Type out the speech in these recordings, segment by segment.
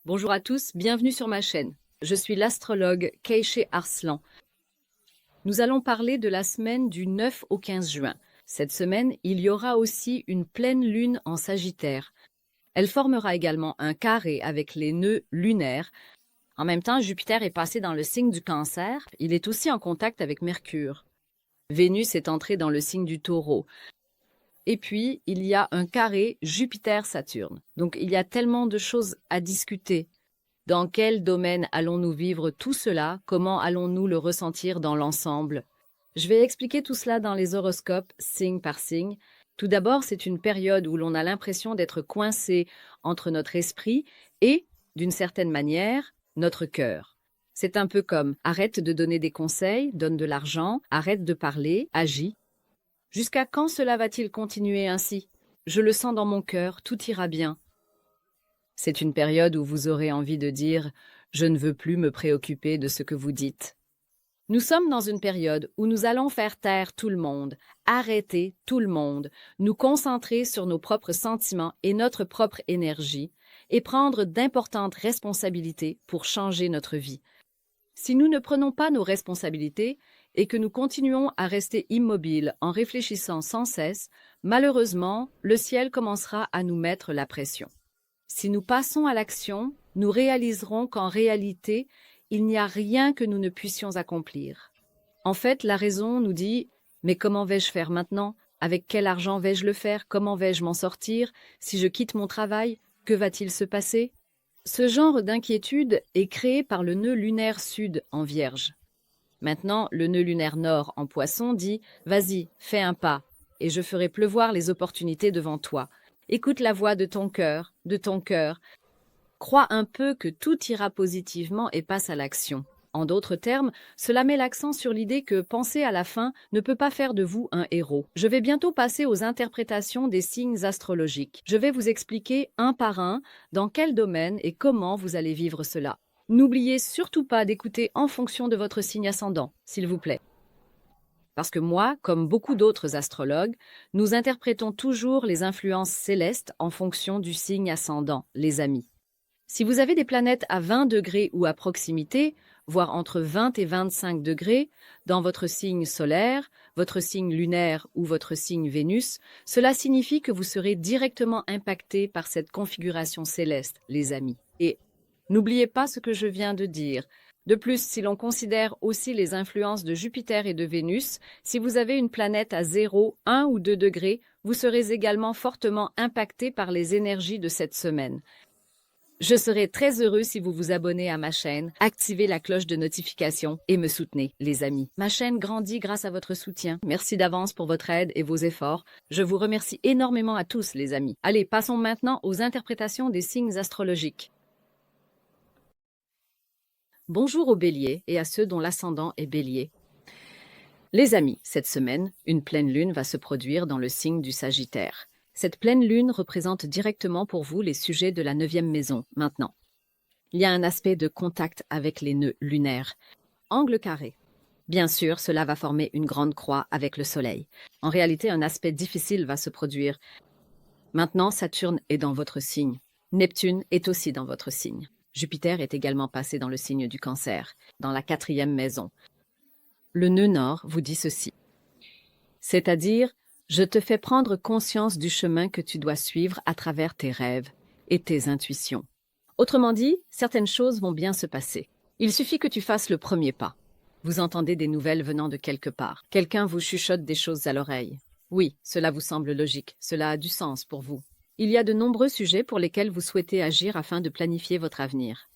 Bonjour à tous, bienvenue sur ma chaîne. Je suis l'astrologue Keïché Arslan. Nous allons parler de la semaine du 9 au 15 juin. Cette semaine, il y aura aussi une pleine lune en Sagittaire. Elle formera également un carré avec les nœuds lunaires. En même temps, Jupiter est passé dans le signe du Cancer. Il est aussi en contact avec Mercure. Vénus est entrée dans le signe du Taureau. Et puis, il y a un carré Jupiter-Saturne. Donc, il y a tellement de choses à discuter. Dans quel domaine allons-nous vivre tout cela? Comment allons-nous le ressentir dans l'ensemble? Je vais expliquer tout cela dans les horoscopes, signe par signe. Tout d'abord, c'est une période où l'on a l'impression d'être coincé entre notre esprit et, d'une certaine manière, notre cœur. C'est un peu comme arrête de donner des conseils, donne de l'argent, arrête de parler, agis. Jusqu'à quand cela va-t-il continuer ainsi? Je le sens dans mon cœur, tout ira bien. C'est une période où vous aurez envie de dire « Je ne veux plus me préoccuper de ce que vous dites ». Nous sommes dans une période où nous allons faire taire tout le monde, arrêter tout le monde, nous concentrer sur nos propres sentiments et notre propre énergie et prendre d'importantes responsabilités pour changer notre vie. Si nous ne prenons pas nos responsabilités et que nous continuons à rester immobiles en réfléchissant sans cesse, malheureusement, le ciel commencera à nous mettre la pression. Si nous passons à l'action, nous réaliserons qu'en réalité, il n'y a rien que nous ne puissions accomplir. En fait, la raison nous dit « Mais comment vais-je faire maintenant? Avec quel argent vais-je le faire? Comment vais-je m'en sortir? Si je quitte mon travail, que va-t-il se passer ?» Ce genre d'inquiétude est créé par le nœud lunaire sud en Vierge. Maintenant, le nœud lunaire nord en Poisson dit « Vas-y, fais un pas, et je ferai pleuvoir les opportunités devant toi. » Écoute la voix de ton cœur, Crois un peu que tout ira positivement et passe à l'action. En d'autres termes, cela met l'accent sur l'idée que penser à la fin ne peut pas faire de vous un héros. Je vais bientôt passer aux interprétations des signes astrologiques. Je vais vous expliquer un par un dans quel domaine et comment vous allez vivre cela. N'oubliez surtout pas d'écouter en fonction de votre signe ascendant, s'il vous plaît. Parce que moi, comme beaucoup d'autres astrologues, nous interprétons toujours les influences célestes en fonction du signe ascendant, les amis. Si vous avez des planètes à 20 degrés ou à proximité, voire entre 20 et 25 degrés, dans votre signe solaire, votre signe lunaire ou votre signe Vénus, cela signifie que vous serez directement impacté par cette configuration céleste, les amis. Et n'oubliez pas ce que je viens de dire. De plus, si l'on considère aussi les influences de Jupiter et de Vénus, si vous avez une planète à 0, 1 ou 2 degrés, vous serez également fortement impacté par les énergies de cette semaine. Je serai très heureux si vous vous abonnez à ma chaîne, activez la cloche de notification et me soutenez, les amis. Ma chaîne grandit grâce à votre soutien. Merci d'avance pour votre aide et vos efforts. Je vous remercie énormément à tous, les amis. Allez, passons maintenant aux interprétations des signes astrologiques. Bonjour aux béliers et à ceux dont l'ascendant est bélier. Les amis, cette semaine, une pleine lune va se produire dans le signe du Sagittaire. Cette pleine lune représente directement pour vous les sujets de la 9e maison, maintenant. Il y a un aspect de contact avec les nœuds lunaires. Angle carré. Bien sûr, cela va former une grande croix avec le soleil. En réalité, un aspect difficile va se produire. Maintenant, Saturne est dans votre signe. Neptune est aussi dans votre signe. Jupiter est également passé dans le signe du Cancer, dans la 4e maison. Le nœud nord vous dit ceci. C'est-à-dire, je te fais prendre conscience du chemin que tu dois suivre à travers tes rêves et tes intuitions. Autrement dit, certaines choses vont bien se passer. Il suffit que tu fasses le premier pas. Vous entendez des nouvelles venant de quelque part. Quelqu'un vous chuchote des choses à l'oreille. Oui, cela vous semble logique, cela a du sens pour vous. Il y a de nombreux sujets pour lesquels vous souhaitez agir afin de planifier votre avenir.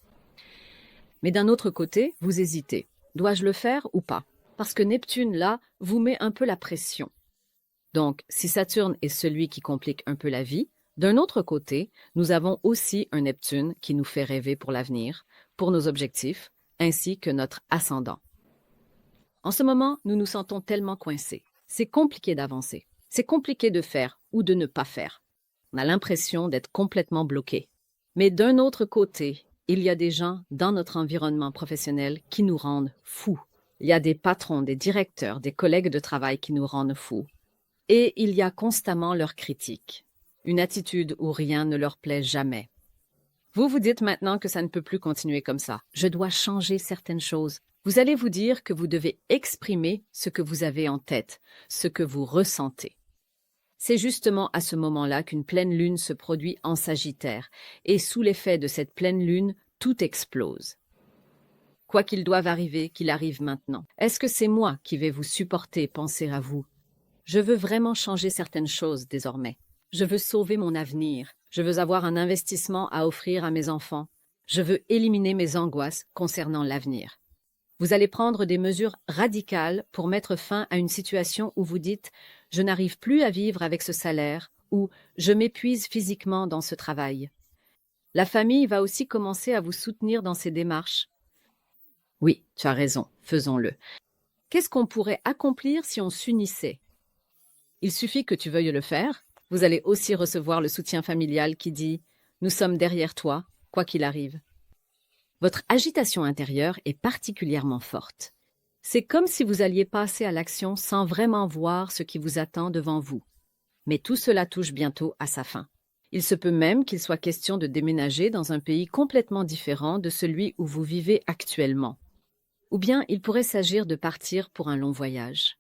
Mais d'un autre côté, vous hésitez. Dois-je le faire ou pas? Parce que Neptune, là, vous met un peu la pression. Donc, si Saturne est celui qui complique un peu la vie, d'un autre côté, nous avons aussi un Neptune qui nous fait rêver pour l'avenir, pour nos objectifs, ainsi que notre ascendant. En ce moment, nous nous sentons tellement coincés. C'est compliqué d'avancer. C'est compliqué de faire ou de ne pas faire. On a l'impression d'être complètement bloqué. Mais d'un autre côté, il y a des gens dans notre environnement professionnel qui nous rendent fous. Il y a des patrons, des directeurs, des collègues de travail qui nous rendent fous. Et il y a constamment leurs critiques. Une attitude où rien ne leur plaît jamais. Vous vous dites maintenant que ça ne peut plus continuer comme ça. Je dois changer certaines choses. Vous allez vous dire que vous devez exprimer ce que vous avez en tête, ce que vous ressentez. C'est justement à ce moment-là qu'une pleine lune se produit en Sagittaire, et sous l'effet de cette pleine lune, tout explose. Quoi qu'il doive arriver, qu'il arrive maintenant. Est-ce que c'est moi qui vais vous supporter, penser à vous? Je veux vraiment changer certaines choses désormais. Je veux sauver mon avenir. Je veux avoir un investissement à offrir à mes enfants. Je veux éliminer mes angoisses concernant l'avenir. Vous allez prendre des mesures radicales pour mettre fin à une situation où vous dites « je n'arrive plus à vivre avec ce salaire » ou « je m'épuise physiquement dans ce travail ». La famille va aussi commencer à vous soutenir dans ces démarches. Oui, tu as raison, faisons-le. Qu'est-ce qu'on pourrait accomplir si on s'unissait? Il suffit que tu veuilles le faire. Vous allez aussi recevoir le soutien familial qui dit « nous sommes derrière toi, quoi qu'il arrive ». Votre agitation intérieure est particulièrement forte. C'est comme si vous alliez passer à l'action sans vraiment voir ce qui vous attend devant vous. Mais tout cela touche bientôt à sa fin. Il se peut même qu'il soit question de déménager dans un pays complètement différent de celui où vous vivez actuellement. Ou bien il pourrait s'agir de partir pour un long voyage.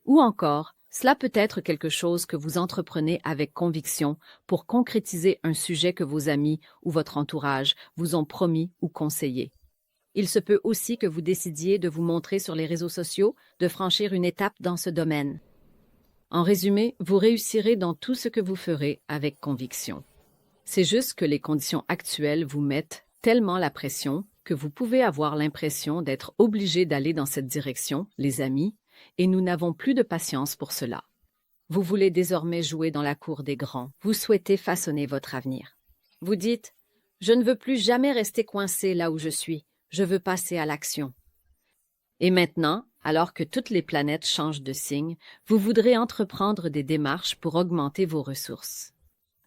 Ou encore, cela peut être quelque chose que vous entreprenez avec conviction pour concrétiser un sujet que vos amis ou votre entourage vous ont promis ou conseillé. Il se peut aussi que vous décidiez de vous montrer sur les réseaux sociaux, de franchir une étape dans ce domaine. En résumé, vous réussirez dans tout ce que vous ferez avec conviction. C'est juste que les conditions actuelles vous mettent tellement la pression que vous pouvez avoir l'impression d'être obligé d'aller dans cette direction, les amis, et nous n'avons plus de patience pour cela. Vous voulez désormais jouer dans la cour des grands. Vous souhaitez façonner votre avenir. Vous dites « Je ne veux plus jamais rester coincé là où je suis. Je veux passer à l'action. » Et maintenant, alors que toutes les planètes changent de signe, vous voudrez entreprendre des démarches pour augmenter vos ressources.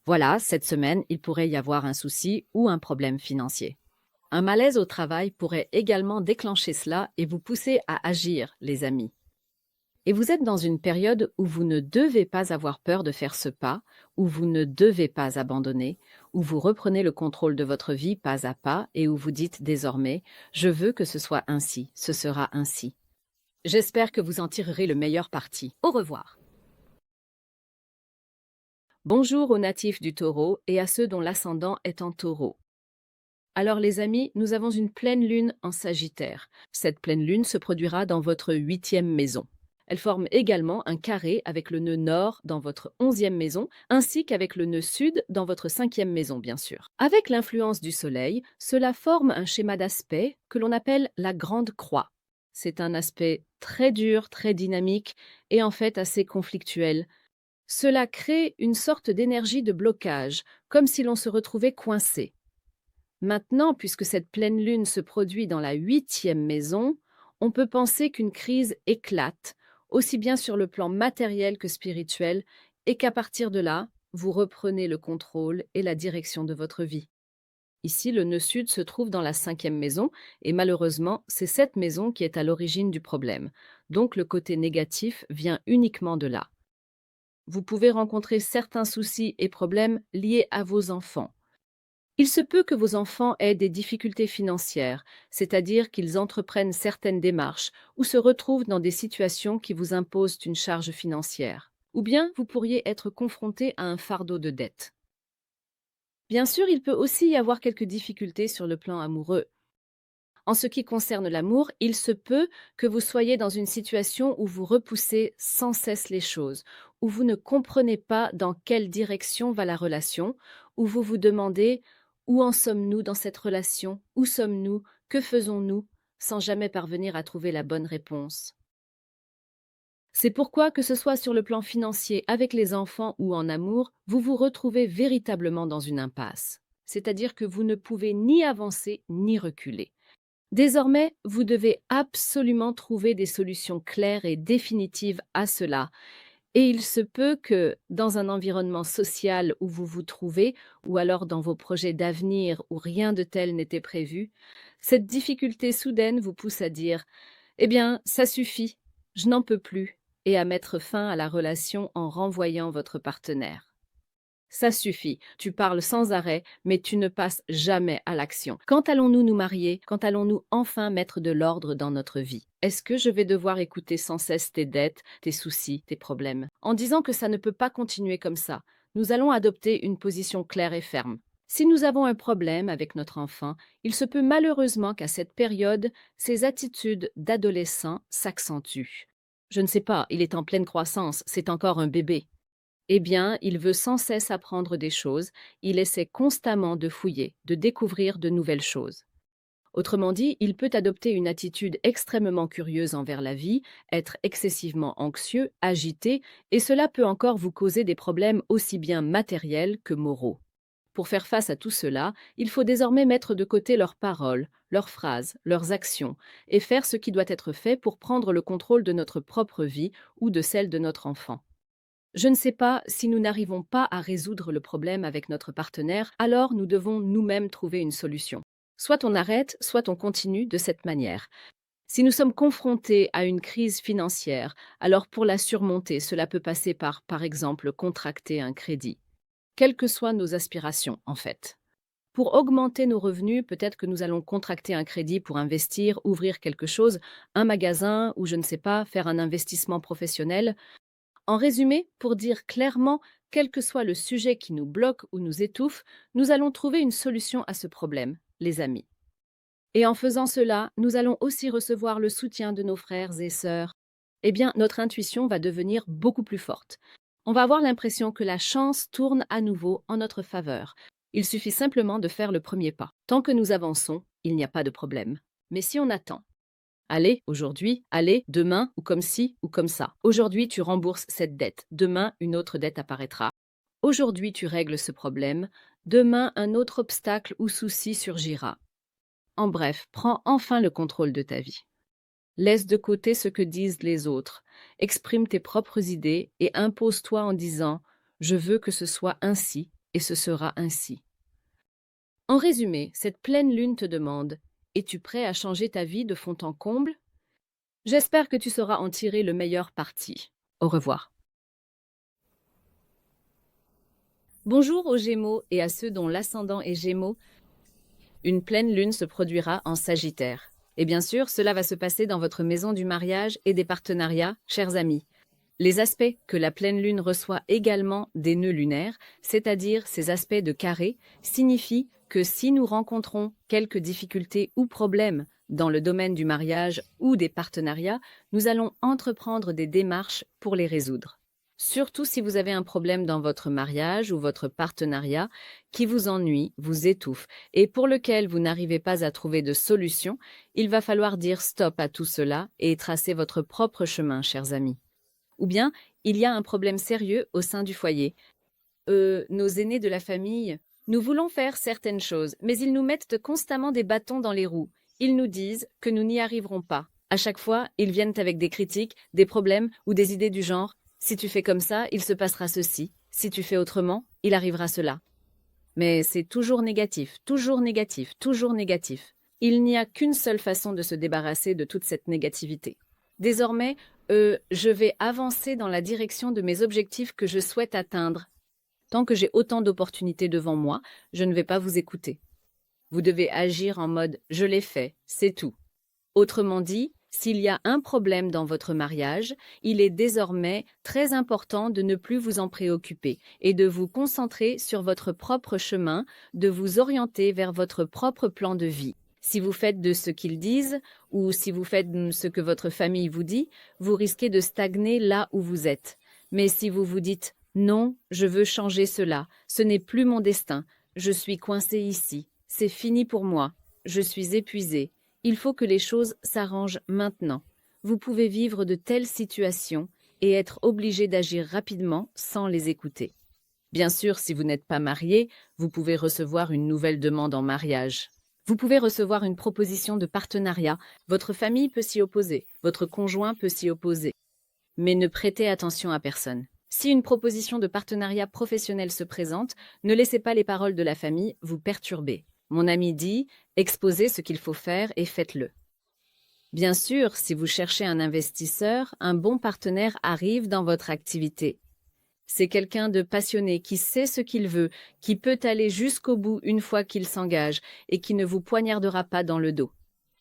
Voilà, cette semaine, il pourrait y avoir un souci ou un problème financier. Un malaise au travail pourrait également déclencher cela et vous pousser à agir, les amis. Et vous êtes dans une période où vous ne devez pas avoir peur de faire ce pas, où vous ne devez pas abandonner, où vous reprenez le contrôle de votre vie pas à pas et où vous dites désormais « Je veux que ce soit ainsi, ce sera ainsi ». J'espère que vous en tirerez le meilleur parti. Au revoir. Bonjour aux natifs du Taureau et à ceux dont l'ascendant est en Taureau. Alors les amis, nous avons une pleine lune en Sagittaire. Cette pleine lune se produira dans votre 8e maison. Elle forme également un carré avec le nœud nord dans votre 11e maison, ainsi qu'avec le nœud sud dans votre 5e maison, bien sûr. Avec l'influence du soleil, cela forme un schéma d'aspect que l'on appelle la grande croix. C'est un aspect très dur, très dynamique et en fait assez conflictuel. Cela crée une sorte d'énergie de blocage, comme si l'on se retrouvait coincé. Maintenant, puisque cette pleine lune se produit dans la 8e maison, on peut penser qu'une crise éclate, aussi bien sur le plan matériel que spirituel, et qu'à partir de là, vous reprenez le contrôle et la direction de votre vie. Ici, le nœud sud se trouve dans la 5e maison, et malheureusement, c'est cette maison qui est à l'origine du problème. Donc le côté négatif vient uniquement de là. Vous pouvez rencontrer certains soucis et problèmes liés à vos enfants. Il se peut que vos enfants aient des difficultés financières, c'est-à-dire qu'ils entreprennent certaines démarches ou se retrouvent dans des situations qui vous imposent une charge financière. Ou bien vous pourriez être confronté à un fardeau de dette. Bien sûr, il peut aussi y avoir quelques difficultés sur le plan amoureux. En ce qui concerne l'amour, il se peut que vous soyez dans une situation où vous repoussez sans cesse les choses, où vous ne comprenez pas dans quelle direction va la relation, où vous vous demandez « Où en sommes-nous dans cette relation? Où sommes-nous? Que faisons-nous ?» sans jamais parvenir à trouver la bonne réponse. C'est pourquoi, que ce soit sur le plan financier, avec les enfants ou en amour, vous vous retrouvez véritablement dans une impasse. C'est-à-dire que vous ne pouvez ni avancer ni reculer. Désormais, vous devez absolument trouver des solutions claires et définitives à cela. Et il se peut que, dans un environnement social où vous vous trouvez, ou alors dans vos projets d'avenir où rien de tel n'était prévu, cette difficulté soudaine vous pousse à dire « Eh bien, ça suffit, je n'en peux plus » et à mettre fin à la relation en renvoyant votre partenaire. Ça suffit, tu parles sans arrêt, mais tu ne passes jamais à l'action. Quand allons-nous nous marier? Quand allons-nous enfin mettre de l'ordre dans notre vie? Est-ce que je vais devoir écouter sans cesse tes dettes, tes soucis, tes problèmes? En disant que ça ne peut pas continuer comme ça, nous allons adopter une position claire et ferme. Si nous avons un problème avec notre enfant, il se peut malheureusement qu'à cette période, ses attitudes d'adolescent s'accentuent. Je ne sais pas, il est en pleine croissance, c'est encore un bébé. Eh bien, il veut sans cesse apprendre des choses, il essaie constamment de fouiller, de découvrir de nouvelles choses. Autrement dit, il peut adopter une attitude extrêmement curieuse envers la vie, être excessivement anxieux, agité, et cela peut encore vous causer des problèmes aussi bien matériels que moraux. Pour faire face à tout cela, il faut désormais mettre de côté leurs paroles, leurs phrases, leurs actions, et faire ce qui doit être fait pour prendre le contrôle de notre propre vie ou de celle de notre enfant. Je ne sais pas, si nous n'arrivons pas à résoudre le problème avec notre partenaire, alors nous devons nous-mêmes trouver une solution. Soit on arrête, soit on continue de cette manière. Si nous sommes confrontés à une crise financière, alors pour la surmonter, cela peut passer par exemple, contracter un crédit. Quelles que soient nos aspirations, en fait. Pour augmenter nos revenus, peut-être que nous allons contracter un crédit pour investir, ouvrir quelque chose, un magasin ou je ne sais pas, faire un investissement professionnel. En résumé, pour dire clairement, quel que soit le sujet qui nous bloque ou nous étouffe, nous allons trouver une solution à ce problème, les amis. Et en faisant cela, nous allons aussi recevoir le soutien de nos frères et sœurs. Eh bien, notre intuition va devenir beaucoup plus forte. On va avoir l'impression que la chance tourne à nouveau en notre faveur. Il suffit simplement de faire le premier pas. Tant que nous avançons, il n'y a pas de problème. Mais si on attend, allez, aujourd'hui, allez, demain, ou comme ci, ou comme ça. Aujourd'hui, tu rembourses cette dette. Demain, une autre dette apparaîtra. Aujourd'hui, tu règles ce problème. Demain, un autre obstacle ou souci surgira. En bref, prends enfin le contrôle de ta vie. Laisse de côté ce que disent les autres. Exprime tes propres idées et impose-toi en disant « Je veux que ce soit ainsi et ce sera ainsi ». En résumé, cette pleine lune te demande « Es-tu prêt à changer ta vie de fond en comble ?» J'espère que tu sauras en tirer le meilleur parti. Au revoir. Bonjour aux Gémeaux et à ceux dont l'ascendant est Gémeaux. Une pleine lune se produira en Sagittaire. Et bien sûr, cela va se passer dans votre maison du mariage et des partenariats, chers amis. Les aspects que la pleine lune reçoit également des nœuds lunaires, c'est-à-dire ces aspects de carré, signifient que si nous rencontrons quelques difficultés ou problèmes dans le domaine du mariage ou des partenariats, nous allons entreprendre des démarches pour les résoudre. Surtout si vous avez un problème dans votre mariage ou votre partenariat qui vous ennuie, vous étouffe et pour lequel vous n'arrivez pas à trouver de solution, il va falloir dire stop à tout cela et tracer votre propre chemin, chers amis. Ou bien, il y a un problème sérieux au sein du foyer. Nos aînés de la famille, nous voulons faire certaines choses, mais ils nous mettent constamment des bâtons dans les roues. Ils nous disent que nous n'y arriverons pas. À chaque fois, ils viennent avec des critiques, des problèmes ou des idées du genre « Si tu fais comme ça, il se passera ceci. Si tu fais autrement, il arrivera cela. » Mais c'est toujours négatif, toujours négatif, toujours négatif. Il n'y a qu'une seule façon de se débarrasser de toute cette négativité. Désormais, je vais avancer dans la direction de mes objectifs que je souhaite atteindre. Tant que j'ai autant d'opportunités devant moi, je ne vais pas vous écouter. Vous devez agir en mode « je l'ai fait, c'est tout ». Autrement dit, s'il y a un problème dans votre mariage, il est désormais très important de ne plus vous en préoccuper et de vous concentrer sur votre propre chemin, de vous orienter vers votre propre plan de vie. Si vous faites de ce qu'ils disent ou si vous faites ce que votre famille vous dit, vous risquez de stagner là où vous êtes. Mais si vous vous dites « non, je veux changer cela, ce n'est plus mon destin, je suis coincé ici, c'est fini pour moi, je suis épuisé », il faut que les choses s'arrangent maintenant. Vous pouvez vivre de telles situations et être obligé d'agir rapidement sans les écouter. Bien sûr, si vous n'êtes pas marié, vous pouvez recevoir une nouvelle demande en mariage. Vous pouvez recevoir une proposition de partenariat. Votre famille peut s'y opposer, votre conjoint peut s'y opposer. Mais ne prêtez attention à personne. Si une proposition de partenariat professionnel se présente, ne laissez pas les paroles de la famille vous perturber. Mon ami dit, exposez ce qu'il faut faire et faites-le. Bien sûr, si vous cherchez un investisseur, un bon partenaire arrive dans votre activité. C'est quelqu'un de passionné, qui sait ce qu'il veut, qui peut aller jusqu'au bout une fois qu'il s'engage et qui ne vous poignardera pas dans le dos.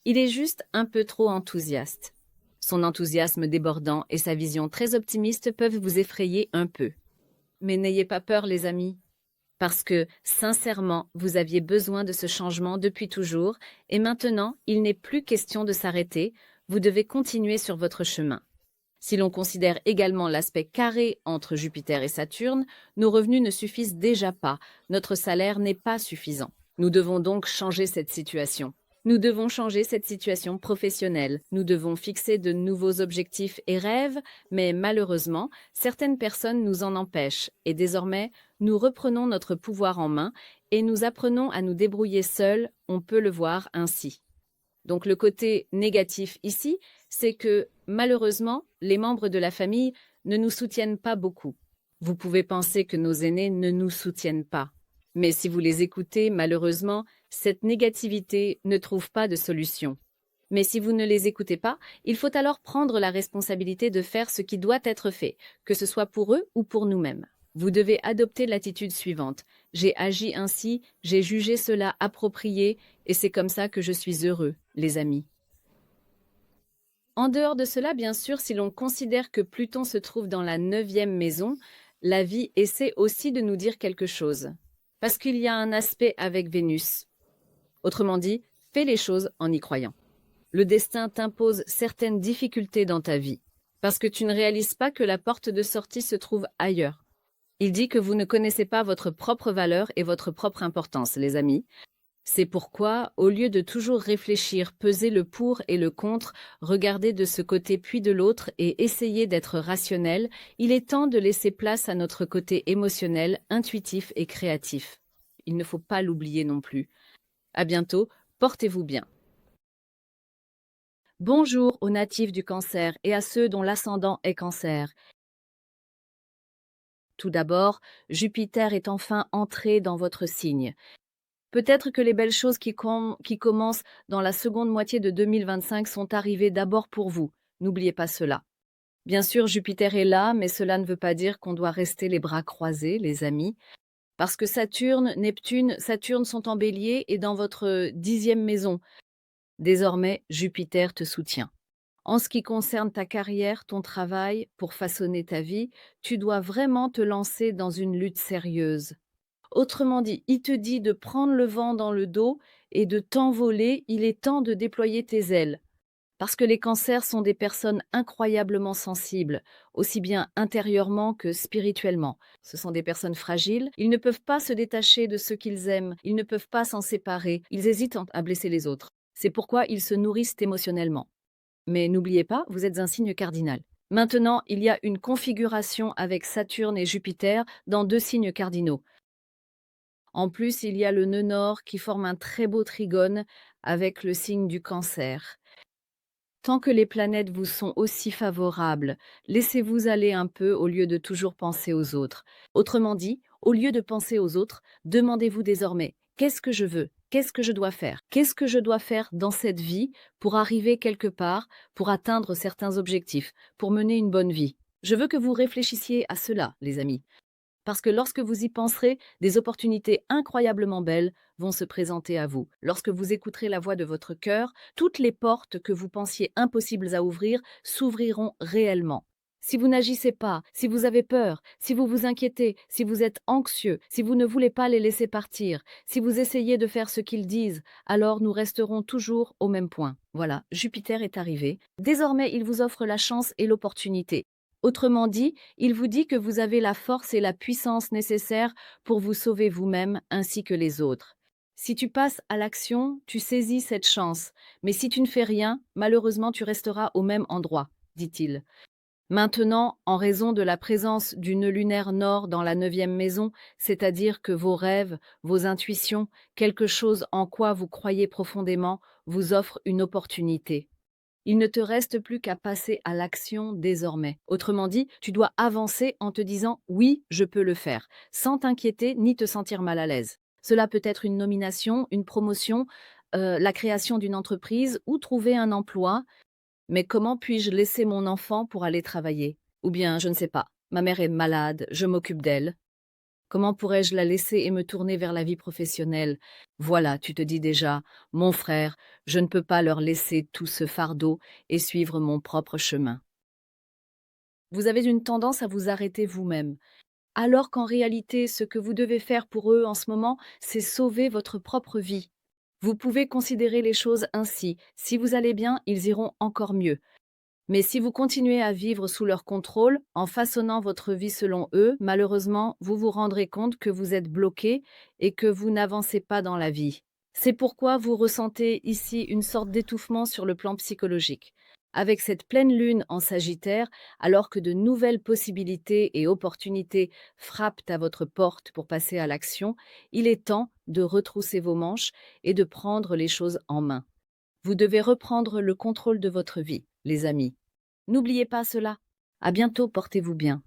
Il est juste un peu trop enthousiaste. Son enthousiasme débordant et sa vision très optimiste peuvent vous effrayer un peu. Mais n'ayez pas peur, les amis, parce que, sincèrement, vous aviez besoin de ce changement depuis toujours, et maintenant, il n'est plus question de s'arrêter, vous devez continuer sur votre chemin. Si l'on considère également l'aspect carré entre Jupiter et Saturne, nos revenus ne suffisent déjà pas, notre salaire n'est pas suffisant. Nous devons donc changer cette situation. Nous devons changer cette situation professionnelle. Nous devons fixer de nouveaux objectifs et rêves, mais malheureusement, certaines personnes nous en empêchent et désormais, nous reprenons notre pouvoir en main et nous apprenons à nous débrouiller seuls, on peut le voir ainsi. Donc le côté négatif ici, c'est que malheureusement, les membres de la famille ne nous soutiennent pas beaucoup. Vous pouvez penser que nos aînés ne nous soutiennent pas. Mais si vous les écoutez, malheureusement, cette négativité ne trouve pas de solution. Mais si vous ne les écoutez pas, il faut alors prendre la responsabilité de faire ce qui doit être fait, que ce soit pour eux ou pour nous-mêmes. Vous devez adopter l'attitude suivante. J'ai agi ainsi, j'ai jugé cela approprié, et c'est comme ça que je suis heureux, les amis. En dehors de cela, bien sûr, si l'on considère que Pluton se trouve dans la 9e maison, la vie essaie aussi de nous dire quelque chose. Parce qu'il y a un aspect avec Vénus. Autrement dit, fais les choses en y croyant. Le destin t'impose certaines difficultés dans ta vie, parce que tu ne réalises pas que la porte de sortie se trouve ailleurs. Il dit que vous ne connaissez pas votre propre valeur et votre propre importance, les amis. C'est pourquoi, au lieu de toujours réfléchir, peser le pour et le contre, regarder de ce côté puis de l'autre et essayer d'être rationnel, il est temps de laisser place à notre côté émotionnel, intuitif et créatif. Il ne faut pas l'oublier non plus. À bientôt, portez-vous bien. Bonjour aux natifs du Cancer et à ceux dont l'ascendant est Cancer. Tout d'abord, Jupiter est enfin entré dans votre signe. Peut-être que les belles choses qui commencent dans la seconde moitié de 2025 sont arrivées d'abord pour vous. N'oubliez pas cela. Bien sûr, Jupiter est là, mais cela ne veut pas dire qu'on doit rester les bras croisés, les amis. Parce que Saturne, Neptune, Saturne sont en bélier et dans votre 10e maison. Désormais, Jupiter te soutient. En ce qui concerne ta carrière, ton travail, pour façonner ta vie, tu dois vraiment te lancer dans une lutte sérieuse. Autrement dit, il te dit de prendre le vent dans le dos et de t'envoler, il est temps de déployer tes ailes. Parce que les cancers sont des personnes incroyablement sensibles, aussi bien intérieurement que spirituellement. Ce sont des personnes fragiles, ils ne peuvent pas se détacher de ce qu'ils aiment, ils ne peuvent pas s'en séparer, ils hésitent à blesser les autres. C'est pourquoi ils se nourrissent émotionnellement. Mais n'oubliez pas, vous êtes un signe cardinal. Maintenant, il y a une configuration avec Saturne et Jupiter dans 2 signes cardinaux. En plus, il y a le nœud nord qui forme un très beau trigone avec le signe du Cancer. Tant que les planètes vous sont aussi favorables, laissez-vous aller un peu au lieu de toujours penser aux autres. Autrement dit, au lieu de penser aux autres, demandez-vous désormais « Qu'est-ce que je veux ? Qu'est-ce que je dois faire ? Qu'est-ce que je dois faire dans cette vie pour arriver quelque part, pour atteindre certains objectifs, pour mener une bonne vie ?» Je veux que vous réfléchissiez à cela, les amis. Parce que lorsque vous y penserez, des opportunités incroyablement belles vont se présenter à vous. Lorsque vous écouterez la voix de votre cœur, toutes les portes que vous pensiez impossibles à ouvrir s'ouvriront réellement. Si vous n'agissez pas, si vous avez peur, si vous vous inquiétez, si vous êtes anxieux, si vous ne voulez pas les laisser partir, si vous essayez de faire ce qu'ils disent, alors nous resterons toujours au même point. Voilà, Jupiter est arrivé. Désormais, il vous offre la chance et l'opportunité. Autrement dit, il vous dit que vous avez la force et la puissance nécessaires pour vous sauver vous-même ainsi que les autres. Si tu passes à l'action, tu saisis cette chance, mais si tu ne fais rien, malheureusement tu resteras au même endroit, dit-il. Maintenant, en raison de la présence du nœud lunaire nord dans la 9e maison, c'est-à-dire que vos rêves, vos intuitions, quelque chose en quoi vous croyez profondément, vous offre une opportunité. Il ne te reste plus qu'à passer à l'action désormais. Autrement dit, tu dois avancer en te disant « oui, je peux le faire », sans t'inquiéter ni te sentir mal à l'aise. Cela peut être une nomination, une promotion, la création d'une entreprise ou trouver un emploi. Mais comment puis-je laisser mon enfant pour aller travailler? Ou bien, je ne sais pas, ma mère est malade, je m'occupe d'elle. Comment pourrais-je la laisser et me tourner vers la vie professionnelle? Voilà, tu te dis déjà, mon frère, je ne peux pas leur laisser tout ce fardeau et suivre mon propre chemin. Vous avez une tendance à vous arrêter vous-même, alors qu'en réalité, ce que vous devez faire pour eux en ce moment, c'est sauver votre propre vie. Vous pouvez considérer les choses ainsi. Si vous allez bien, ils iront encore mieux. Mais si vous continuez à vivre sous leur contrôle, en façonnant votre vie selon eux, malheureusement, vous vous rendrez compte que vous êtes bloqué et que vous n'avancez pas dans la vie. C'est pourquoi vous ressentez ici une sorte d'étouffement sur le plan psychologique. Avec cette pleine lune en Sagittaire, alors que de nouvelles possibilités et opportunités frappent à votre porte pour passer à l'action, il est temps de retrousser vos manches et de prendre les choses en main. Vous devez reprendre le contrôle de votre vie, les amis. N'oubliez pas cela. À bientôt, portez-vous bien.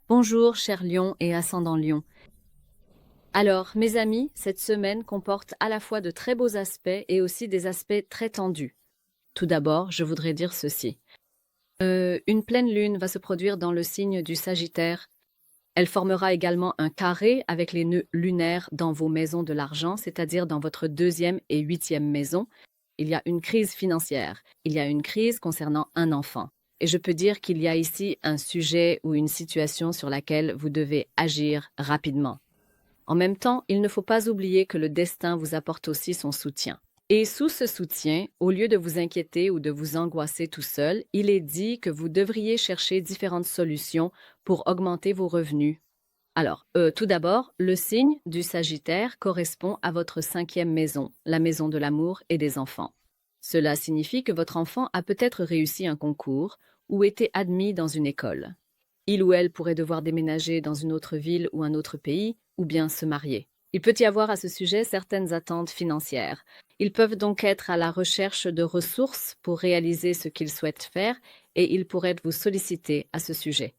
Bonjour, cher Lion et ascendant Lion. Alors, mes amis, cette semaine comporte à la fois de très beaux aspects et aussi des aspects très tendus. Tout d'abord, je voudrais dire ceci. Une pleine lune va se produire dans le signe du Sagittaire. Elle formera également un carré avec les nœuds lunaires dans vos maisons de l'argent, c'est-à-dire dans votre 2e et 8e maison. Il y a une crise financière, il y a une crise concernant un enfant. Et je peux dire qu'il y a ici un sujet ou une situation sur laquelle vous devez agir rapidement. En même temps, il ne faut pas oublier que le destin vous apporte aussi son soutien. Et sous ce soutien, au lieu de vous inquiéter ou de vous angoisser tout seul, il est dit que vous devriez chercher différentes solutions pour augmenter vos revenus. Alors, tout d'abord, le signe du Sagittaire correspond à votre 5e maison, la maison de l'amour et des enfants. Cela signifie que votre enfant a peut-être réussi un concours ou été admis dans une école. Il ou elle pourrait devoir déménager dans une autre ville ou un autre pays, ou bien se marier. Il peut y avoir à ce sujet certaines attentes financières. Ils peuvent donc être à la recherche de ressources pour réaliser ce qu'ils souhaitent faire et ils pourraient vous solliciter à ce sujet.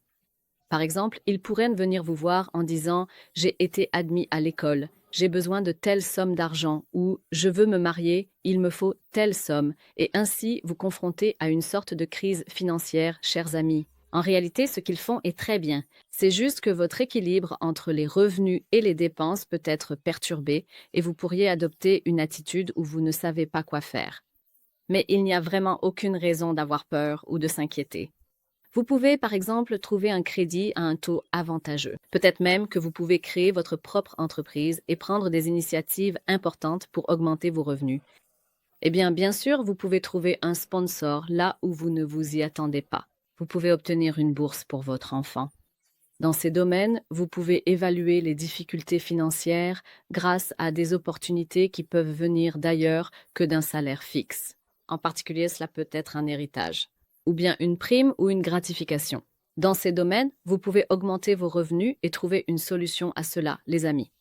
Par exemple, ils pourraient venir vous voir en disant « J'ai été admis à l'école, j'ai besoin de telle somme d'argent » ou « Je veux me marier, il me faut telle somme » et ainsi vous confronter à une sorte de crise financière, chers amis. En réalité, ce qu'ils font est très bien. C'est juste que votre équilibre entre les revenus et les dépenses peut être perturbé et vous pourriez adopter une attitude où vous ne savez pas quoi faire. Mais il n'y a vraiment aucune raison d'avoir peur ou de s'inquiéter. Vous pouvez, par exemple, trouver un crédit à un taux avantageux. Peut-être même que vous pouvez créer votre propre entreprise et prendre des initiatives importantes pour augmenter vos revenus. Eh bien sûr, vous pouvez trouver un sponsor là où vous ne vous y attendez pas. Vous pouvez obtenir une bourse pour votre enfant. Dans ces domaines, vous pouvez évaluer les difficultés financières grâce à des opportunités qui peuvent venir d'ailleurs que d'un salaire fixe. En particulier, cela peut être un héritage, ou bien une prime ou une gratification. Dans ces domaines, vous pouvez augmenter vos revenus et trouver une solution à cela, les amis.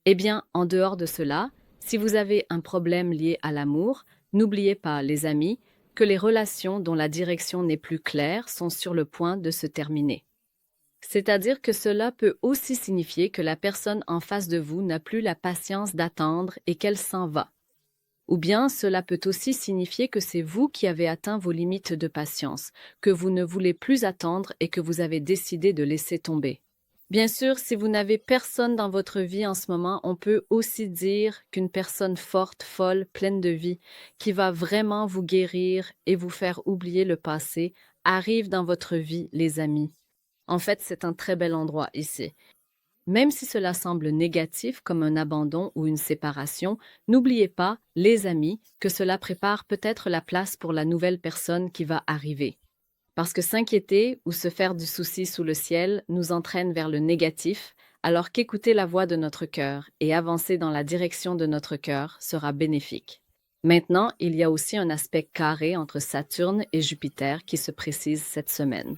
Eh bien, en dehors de cela, si vous avez un problème lié à l'amour, n'oubliez pas, les amis, que les relations dont la direction n'est plus claire sont sur le point de se terminer. C'est-à-dire que cela peut aussi signifier que la personne en face de vous n'a plus la patience d'attendre et qu'elle s'en va. Ou bien cela peut aussi signifier que c'est vous qui avez atteint vos limites de patience, que vous ne voulez plus attendre et que vous avez décidé de laisser tomber. Bien sûr, si vous n'avez personne dans votre vie en ce moment, on peut aussi dire qu'une personne forte, folle, pleine de vie, qui va vraiment vous guérir et vous faire oublier le passé, arrive dans votre vie, les amis. En fait, c'est un très bel endroit ici. Même si cela semble négatif comme un abandon ou une séparation, n'oubliez pas, les amis, que cela prépare peut-être la place pour la nouvelle personne qui va arriver. Parce que s'inquiéter ou se faire du souci sous le ciel nous entraîne vers le négatif, alors qu'écouter la voix de notre cœur et avancer dans la direction de notre cœur sera bénéfique. Maintenant, il y a aussi un aspect carré entre Saturne et Jupiter qui se précise cette semaine.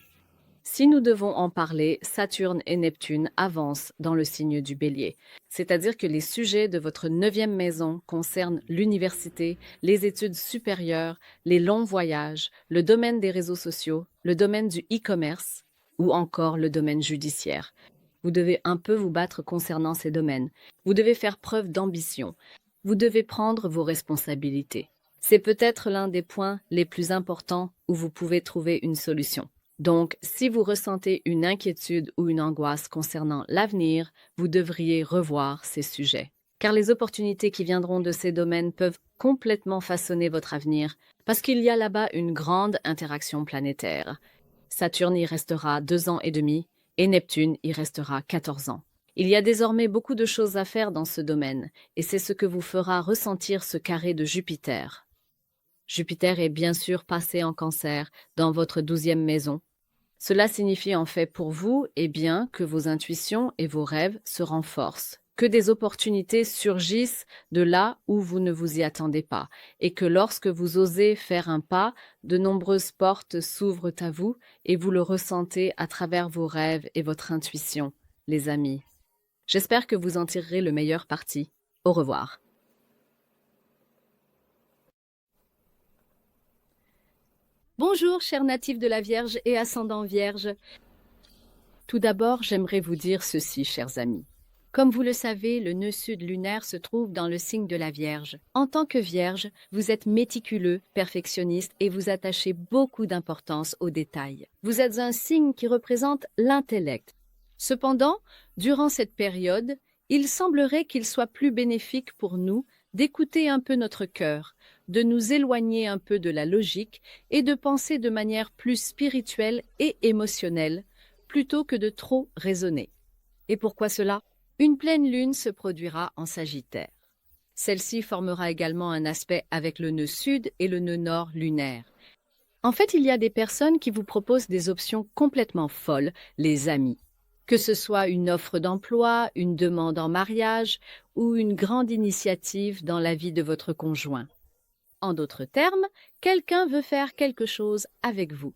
Si nous devons en parler, Saturne et Neptune avancent dans le signe du Bélier. C'est-à-dire que les sujets de votre 9e maison concernent l'université, les études supérieures, les longs voyages, le domaine des réseaux sociaux, le domaine du e-commerce ou encore le domaine judiciaire. Vous devez un peu vous battre concernant ces domaines. Vous devez faire preuve d'ambition. Vous devez prendre vos responsabilités. C'est peut-être l'un des points les plus importants où vous pouvez trouver une solution. Donc, si vous ressentez une inquiétude ou une angoisse concernant l'avenir, vous devriez revoir ces sujets. Car les opportunités qui viendront de ces domaines peuvent complètement façonner votre avenir, parce qu'il y a là-bas une grande interaction planétaire. Saturne y restera 2 ans et demi, et Neptune y restera 14 ans. Il y a désormais beaucoup de choses à faire dans ce domaine, et c'est ce que vous fera ressentir ce carré de Jupiter. Jupiter est bien sûr passé en Cancer, dans votre 12e maison. Cela signifie en fait pour vous, que vos intuitions et vos rêves se renforcent, que des opportunités surgissent de là où vous ne vous y attendez pas, et que lorsque vous osez faire un pas, de nombreuses portes s'ouvrent à vous et vous le ressentez à travers vos rêves et votre intuition, les amis. J'espère que vous en tirerez le meilleur parti. Au revoir. Bonjour, chers natifs de la Vierge et ascendant Vierge. Tout d'abord, j'aimerais vous dire ceci, chers amis. Comme vous le savez, le nœud sud lunaire se trouve dans le signe de la Vierge. En tant que Vierge, vous êtes méticuleux, perfectionniste et vous attachez beaucoup d'importance aux détails. Vous êtes un signe qui représente l'intellect. Cependant, durant cette période, il semblerait qu'il soit plus bénéfique pour nous d'écouter un peu notre cœur, de nous éloigner un peu de la logique et de penser de manière plus spirituelle et émotionnelle, plutôt que de trop raisonner. Et pourquoi cela? Une pleine lune se produira en Sagittaire. Celle-ci formera également un aspect avec le nœud sud et le nœud nord lunaire. En fait, il y a des personnes qui vous proposent des options complètement folles, les amis. Que ce soit une offre d'emploi, une demande en mariage ou une grande initiative dans la vie de votre conjoint. En d'autres termes, quelqu'un veut faire quelque chose avec vous.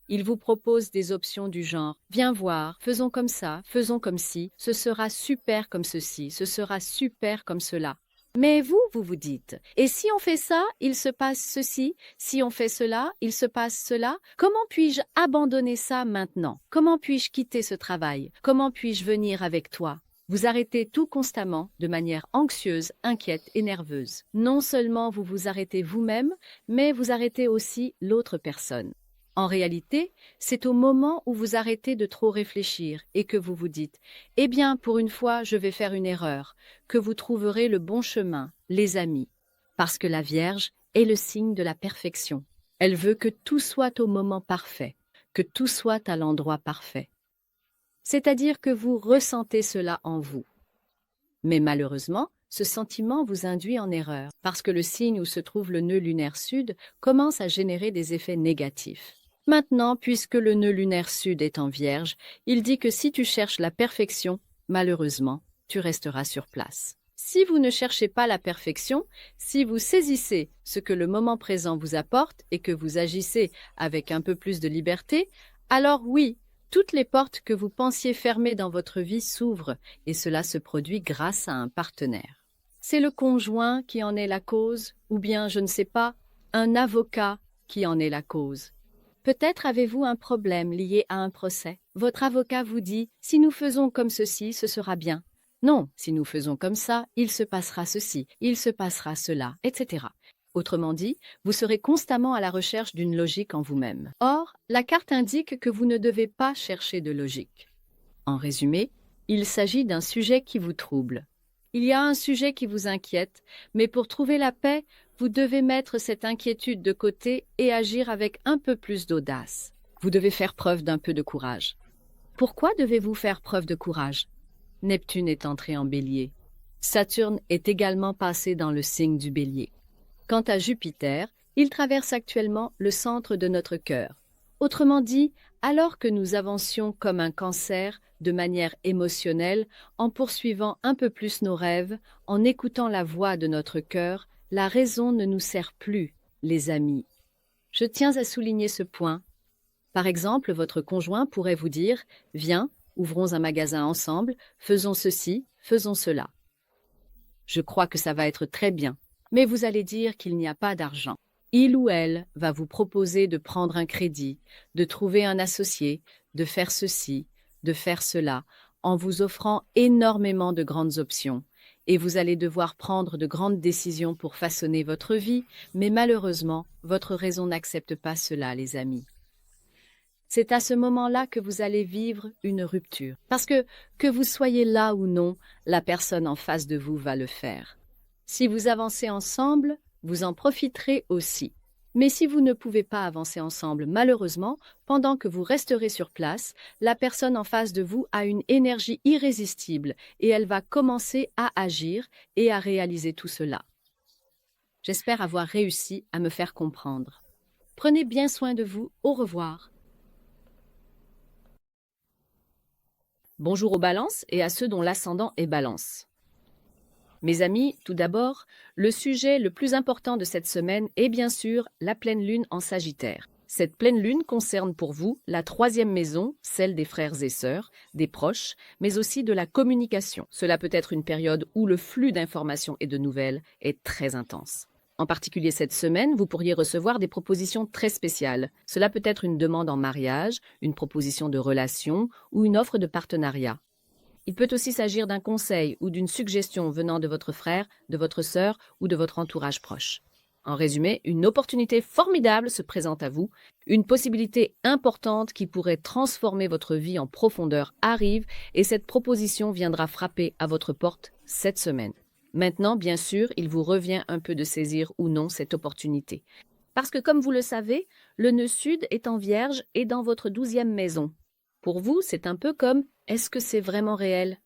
Il vous propose des options du genre « Viens voir, faisons comme ça, faisons comme ci, ce sera super comme ceci, ce sera super comme cela. » Mais vous vous dites « Et si on fait ça, il se passe ceci, si on fait cela, il se passe cela, comment puis-je abandonner ça maintenant? Comment puis-je quitter ce travail? Comment puis-je venir avec toi ?» Vous arrêtez tout constamment de manière anxieuse, inquiète et nerveuse. Non seulement vous vous arrêtez vous-même, mais vous arrêtez aussi l'autre personne. En réalité, c'est au moment où vous arrêtez de trop réfléchir et que vous vous dites « Eh bien, pour une fois, je vais faire une erreur », que vous trouverez le bon chemin, les amis. Parce que la Vierge est le signe de la perfection. Elle veut que tout soit au moment parfait, que tout soit à l'endroit parfait. C'est-à-dire que vous ressentez cela en vous. Mais malheureusement, ce sentiment vous induit en erreur, parce que le signe où se trouve le nœud lunaire sud commence à générer des effets négatifs. Maintenant, puisque le nœud lunaire sud est en Vierge, il dit que si tu cherches la perfection, malheureusement, tu resteras sur place. Si vous ne cherchez pas la perfection, si vous saisissez ce que le moment présent vous apporte et que vous agissez avec un peu plus de liberté, alors oui, toutes les portes que vous pensiez fermées dans votre vie s'ouvrent et cela se produit grâce à un partenaire. C'est le conjoint qui en est la cause ou bien, je ne sais pas, un avocat qui en est la cause. Peut-être avez-vous un problème lié à un procès. Votre avocat vous dit « Si nous faisons comme ceci, ce sera bien ». Non, si nous faisons comme ça, il se passera ceci, il se passera cela, etc. Autrement dit, vous serez constamment à la recherche d'une logique en vous-même. Or, la carte indique que vous ne devez pas chercher de logique. En résumé, il s'agit d'un sujet qui vous trouble. Il y a un sujet qui vous inquiète, mais pour trouver la paix, vous devez mettre cette inquiétude de côté et agir avec un peu plus d'audace. Vous devez faire preuve d'un peu de courage. Pourquoi devez-vous faire preuve de courage? Neptune est entré en Bélier. Saturne est également passé dans le signe du Bélier. Quant à Jupiter, il traverse actuellement le centre de notre cœur. Autrement dit, alors que nous avancions comme un cancer de manière émotionnelle, en poursuivant un peu plus nos rêves, en écoutant la voix de notre cœur, la raison ne nous sert plus, les amis. Je tiens à souligner ce point. Par exemple, votre conjoint pourrait vous dire « Viens, ouvrons un magasin ensemble, faisons ceci, faisons cela. » Je crois que ça va être très bien, mais vous allez dire qu'il n'y a pas d'argent. Il ou elle va vous proposer de prendre un crédit, de trouver un associé, de faire ceci, de faire cela, en vous offrant énormément de grandes options. et vous allez devoir prendre de grandes décisions pour façonner votre vie, mais malheureusement, votre raison n'accepte pas cela, les amis. C'est à ce moment-là que vous allez vivre une rupture. Parce que vous soyez là ou non, la personne en face de vous va le faire. Si vous avancez ensemble, vous en profiterez aussi. Mais si vous ne pouvez pas avancer ensemble, malheureusement, pendant que vous resterez sur place, la personne en face de vous a une énergie irrésistible et elle va commencer à agir et à réaliser tout cela. J'espère avoir réussi à me faire comprendre. Prenez bien soin de vous. Au revoir. Bonjour aux balances et à ceux dont l'ascendant est balance. Mes amis, tout d'abord, le sujet le plus important de cette semaine est bien sûr la pleine lune en Sagittaire. Cette pleine lune concerne pour vous la 3e maison, celle des frères et sœurs, des proches, mais aussi de la communication. Cela peut être une période où le flux d'informations et de nouvelles est très intense. En particulier cette semaine, vous pourriez recevoir des propositions très spéciales. Cela peut être une demande en mariage, une proposition de relation ou une offre de partenariat. Il peut aussi s'agir d'un conseil ou d'une suggestion venant de votre frère, de votre sœur ou de votre entourage proche. En résumé, une opportunité formidable se présente à vous, une possibilité importante qui pourrait transformer votre vie en profondeur arrive et cette proposition viendra frapper à votre porte cette semaine. Maintenant, bien sûr, il vous revient un peu de saisir ou non cette opportunité. Parce que, comme vous le savez, le nœud sud est en Vierge et dans votre 12e maison. Pour vous, c'est un peu comme « est-ce que c'est vraiment réel ?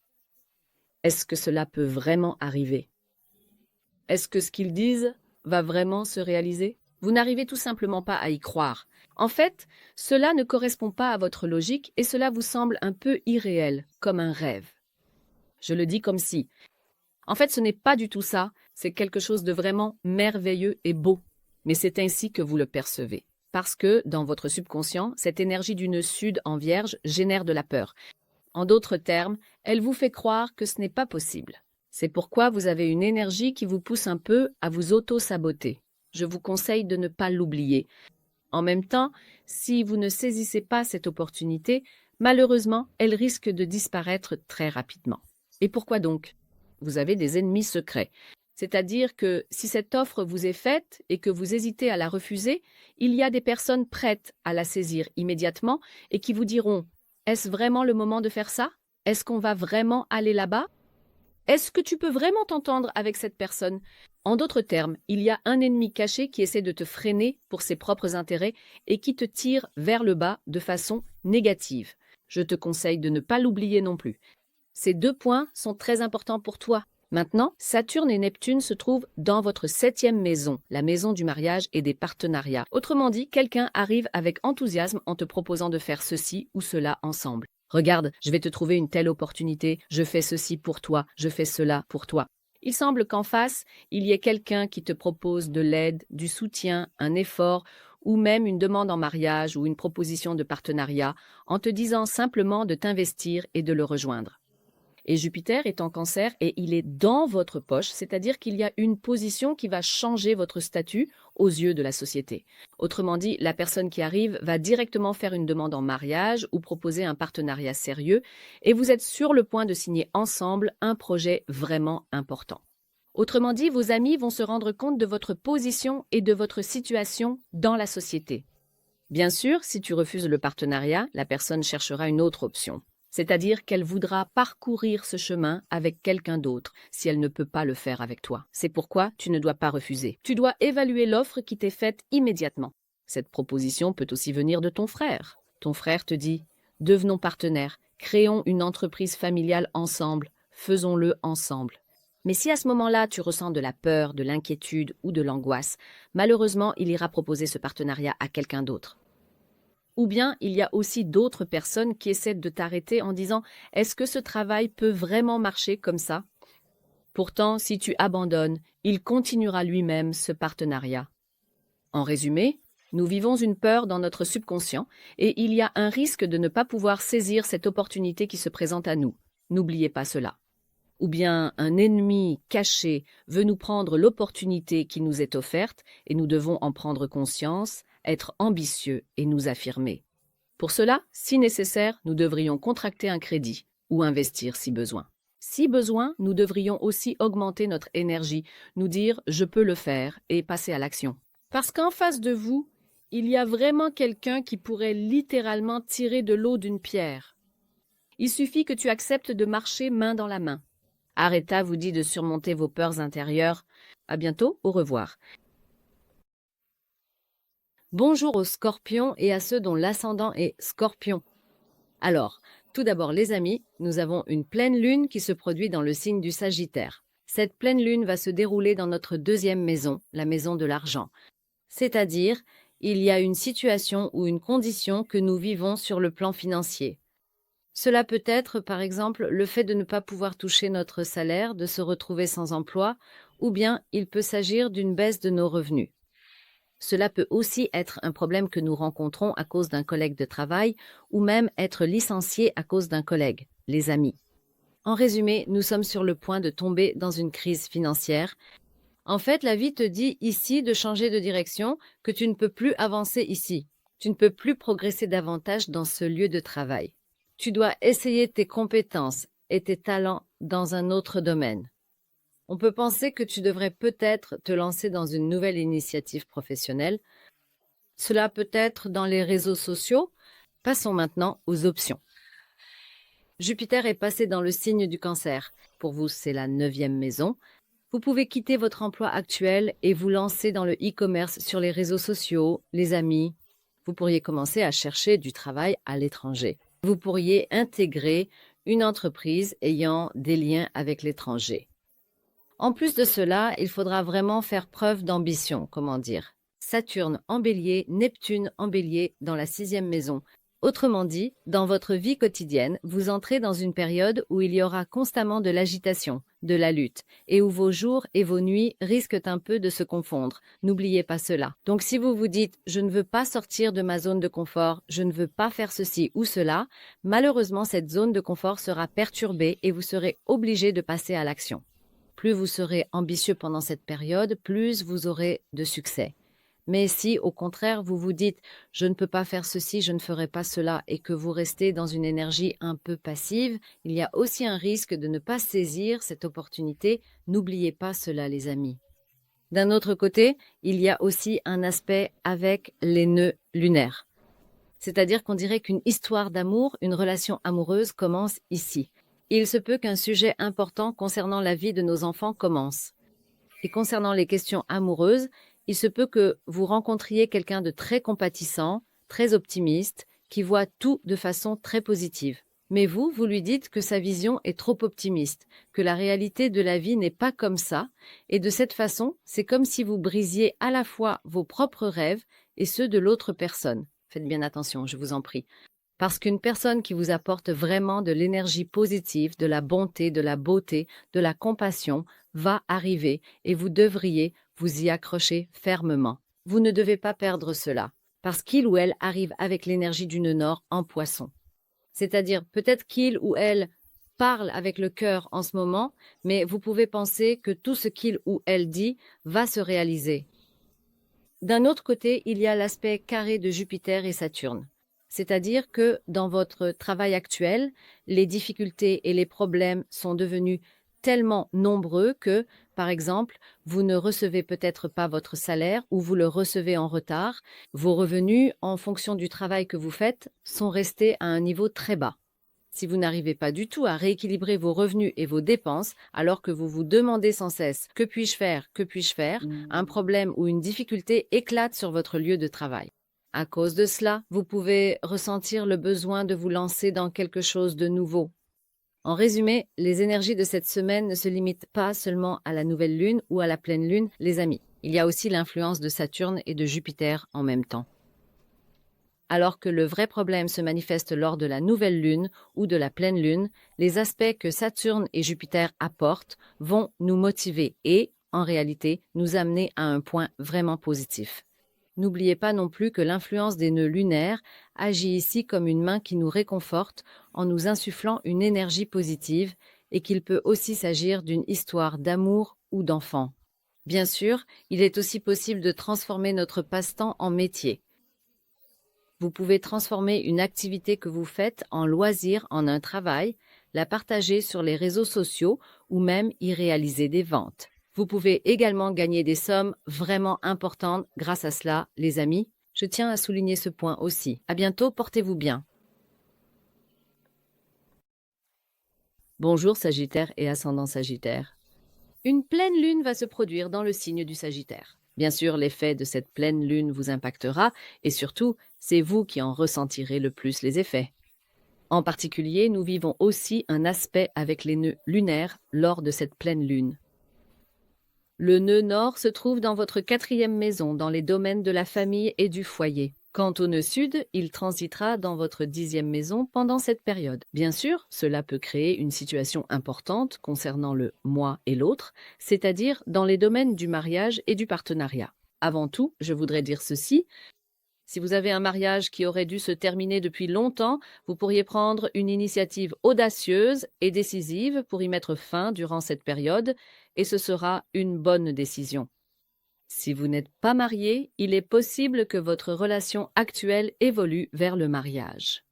Est-ce que cela peut vraiment arriver ? Est-ce que ce qu'ils disent va vraiment se réaliser ? Vous n'arrivez tout simplement pas à y croire. En fait, cela ne correspond pas à votre logique et cela vous semble un peu irréel, comme un rêve. Je le dis comme si. En fait, ce n'est pas du tout ça, c'est quelque chose de vraiment merveilleux et beau. Mais c'est ainsi que vous le percevez. Parce que, dans votre subconscient, cette énergie du nœud sud en Vierge génère de la peur. En d'autres termes, elle vous fait croire que ce n'est pas possible. C'est pourquoi vous avez une énergie qui vous pousse un peu à vous auto-saboter. Je vous conseille de ne pas l'oublier. En même temps, si vous ne saisissez pas cette opportunité, malheureusement, elle risque de disparaître très rapidement. Et pourquoi donc ? Vous avez des ennemis secrets. C'est-à-dire que si cette offre vous est faite et que vous hésitez à la refuser, il y a des personnes prêtes à la saisir immédiatement et qui vous diront « Est-ce vraiment le moment de faire ça ? Est-ce qu'on va vraiment aller là-bas ? Est-ce que tu peux vraiment t'entendre avec cette personne ?» En d'autres termes, il y a un ennemi caché qui essaie de te freiner pour ses propres intérêts et qui te tire vers le bas de façon négative. Je te conseille de ne pas l'oublier non plus. Ces 2 points sont très importants pour toi. Maintenant, Saturne et Neptune se trouvent dans votre 7e maison, la maison du mariage et des partenariats. Autrement dit, quelqu'un arrive avec enthousiasme en te proposant de faire ceci ou cela ensemble. Regarde, je vais te trouver une telle opportunité, je fais ceci pour toi, je fais cela pour toi. Il semble qu'en face, il y ait quelqu'un qui te propose de l'aide, du soutien, un effort ou même une demande en mariage ou une proposition de partenariat en te disant simplement de t'investir et de le rejoindre. Et Jupiter est en Cancer et il est dans votre poche, c'est-à-dire qu'il y a une position qui va changer votre statut aux yeux de la société. Autrement dit, la personne qui arrive va directement faire une demande en mariage ou proposer un partenariat sérieux et vous êtes sur le point de signer ensemble un projet vraiment important. Autrement dit, vos amis vont se rendre compte de votre position et de votre situation dans la société. Bien sûr, si tu refuses le partenariat, la personne cherchera une autre option. C'est-à-dire qu'elle voudra parcourir ce chemin avec quelqu'un d'autre si elle ne peut pas le faire avec toi. C'est pourquoi tu ne dois pas refuser. Tu dois évaluer l'offre qui t'est faite immédiatement. Cette proposition peut aussi venir de ton frère. Ton frère te dit « Devenons partenaires, créons une entreprise familiale ensemble, faisons-le ensemble ». Mais si à ce moment-là tu ressens de la peur, de l'inquiétude ou de l'angoisse, malheureusement il ira proposer ce partenariat à quelqu'un d'autre. Ou bien, il y a aussi d'autres personnes qui essaient de t'arrêter en disant « Est-ce que ce travail peut vraiment marcher comme ça ?» Pourtant, si tu abandonnes, il continuera lui-même ce partenariat. En résumé, nous vivons une peur dans notre subconscient et il y a un risque de ne pas pouvoir saisir cette opportunité qui se présente à nous. N'oubliez pas cela. Ou bien un ennemi caché veut nous prendre l'opportunité qui nous est offerte et nous devons en prendre conscience, être ambitieux et nous affirmer. Pour cela, si nécessaire, nous devrions contracter un crédit ou investir si besoin. Si besoin, nous devrions aussi augmenter notre énergie, nous dire « je peux le faire » et passer à l'action. Parce qu'en face de vous, il y a vraiment quelqu'un qui pourrait littéralement tirer de l'eau d'une pierre. Il suffit que tu acceptes de marcher main dans la main. Aretha vous dit de surmonter vos peurs intérieures. À bientôt, au revoir. Bonjour aux scorpions et à ceux dont l'ascendant est scorpion. Alors, tout d'abord les amis, nous avons une pleine lune qui se produit dans le signe du Sagittaire. Cette pleine lune va se dérouler dans notre deuxième maison, la maison de l'argent. C'est-à-dire, il y a une situation ou une condition que nous vivons sur le plan financier. Cela peut être, par exemple, le fait de ne pas pouvoir toucher notre salaire, de se retrouver sans emploi, ou bien il peut s'agir d'une baisse de nos revenus. Cela peut aussi être un problème que nous rencontrons à cause d'un collègue de travail, ou même être licencié à cause d'un collègue, les amis. En résumé, nous sommes sur le point de tomber dans une crise financière. En fait, la vie te dit ici de changer de direction, que tu ne peux plus avancer ici. Tu ne peux plus progresser davantage dans ce lieu de travail. Tu dois essayer tes compétences et tes talents dans un autre domaine. On peut penser que tu devrais peut-être te lancer dans une nouvelle initiative professionnelle. Cela peut être dans les réseaux sociaux. Passons maintenant aux options. Jupiter est passé dans le signe du Cancer. Pour vous, c'est la 9e maison. Vous pouvez quitter votre emploi actuel et vous lancer dans le e-commerce sur les réseaux sociaux, les amis. Vous pourriez commencer à chercher du travail à l'étranger. Vous pourriez intégrer une entreprise ayant des liens avec l'étranger. En plus de cela, il faudra vraiment faire preuve d'ambition, comment dire. Saturne en Bélier, Neptune en Bélier dans la 6e maison. Autrement dit, dans votre vie quotidienne, vous entrez dans une période où il y aura constamment de l'agitation, de la lutte, et où vos jours et vos nuits risquent un peu de se confondre. N'oubliez pas cela. Donc si vous vous dites « je ne veux pas sortir de ma zone de confort, je ne veux pas faire ceci ou cela », malheureusement cette zone de confort sera perturbée et vous serez obligé de passer à l'action. Plus vous serez ambitieux pendant cette période, plus vous aurez de succès. Mais si, au contraire, vous vous dites « je ne peux pas faire ceci, je ne ferai pas cela » et que vous restez dans une énergie un peu passive, il y a aussi un risque de ne pas saisir cette opportunité. N'oubliez pas cela, les amis. D'un autre côté, il y a aussi un aspect avec les nœuds lunaires. C'est-à-dire qu'on dirait qu'une histoire d'amour, une relation amoureuse commence ici. Il se peut qu'un sujet important concernant la vie de nos enfants commence. Et concernant les questions amoureuses, il se peut que vous rencontriez quelqu'un de très compatissant, très optimiste, qui voit tout de façon très positive. Mais vous lui dites que sa vision est trop optimiste, que la réalité de la vie n'est pas comme ça, et de cette façon, c'est comme si vous brisiez à la fois vos propres rêves et ceux de l'autre personne. Faites bien attention, je vous en prie. Parce qu'une personne qui vous apporte vraiment de l'énergie positive, de la bonté, de la beauté, de la compassion, va arriver et vous devriez vous y accrocher fermement. Vous ne devez pas perdre cela, parce qu'il ou elle arrive avec l'énergie du nœud nord en poisson. C'est-à-dire, peut-être qu'il ou elle parle avec le cœur en ce moment, mais vous pouvez penser que tout ce qu'il ou elle dit va se réaliser. D'un autre côté, il y a l'aspect carré de Jupiter et Saturne. C'est-à-dire que dans votre travail actuel, les difficultés et les problèmes sont devenus tellement nombreux que, par exemple, vous ne recevez peut-être pas votre salaire ou vous le recevez en retard. Vos revenus, en fonction du travail que vous faites, sont restés à un niveau très bas. Si vous n'arrivez pas du tout à rééquilibrer vos revenus et vos dépenses, alors que vous vous demandez sans cesse « que puis-je faire ? Que puis-je faire ?», un problème ou une difficulté éclate sur votre lieu de travail. À cause de cela, vous pouvez ressentir le besoin de vous lancer dans quelque chose de nouveau. En résumé, les énergies de cette semaine ne se limitent pas seulement à la nouvelle lune ou à la pleine lune, les amis. Il y a aussi l'influence de Saturne et de Jupiter en même temps. Alors que le vrai problème se manifeste lors de la nouvelle lune ou de la pleine lune, les aspects que Saturne et Jupiter apportent vont nous motiver et, en réalité, nous amener à un point vraiment positif. N'oubliez pas non plus que l'influence des nœuds lunaires agit ici comme une main qui nous réconforte en nous insufflant une énergie positive et qu'il peut aussi s'agir d'une histoire d'amour ou d'enfant. Bien sûr, il est aussi possible de transformer notre passe-temps en métier. Vous pouvez transformer une activité que vous faites en loisir en un travail. la partager sur les réseaux sociaux ou même y réaliser des ventes. Vous pouvez également gagner des sommes vraiment importantes grâce à cela, les amis. Je tiens à souligner ce point aussi. À bientôt, portez-vous bien. Bonjour Sagittaire et ascendant Sagittaire. Une pleine lune va se produire dans le signe du Sagittaire. Bien sûr, l'effet de cette pleine lune vous impactera et surtout, c'est vous qui en ressentirez le plus les effets. En particulier, nous vivons aussi un aspect avec les nœuds lunaires lors de cette pleine lune. Le nœud nord se trouve dans votre 4e maison, dans les domaines de la famille et du foyer. Quant au nœud sud, il transitera dans votre 10e maison pendant cette période. Bien sûr, cela peut créer une situation importante concernant le moi et l'autre, c'est-à-dire dans les domaines du mariage et du partenariat. Avant tout, je voudrais dire ceci. Si vous avez un mariage qui aurait dû se terminer depuis longtemps, vous pourriez prendre une initiative audacieuse et décisive pour y mettre fin durant cette période, et ce sera une bonne décision. Si vous n'êtes pas marié, il est possible que votre relation actuelle évolue vers le mariage.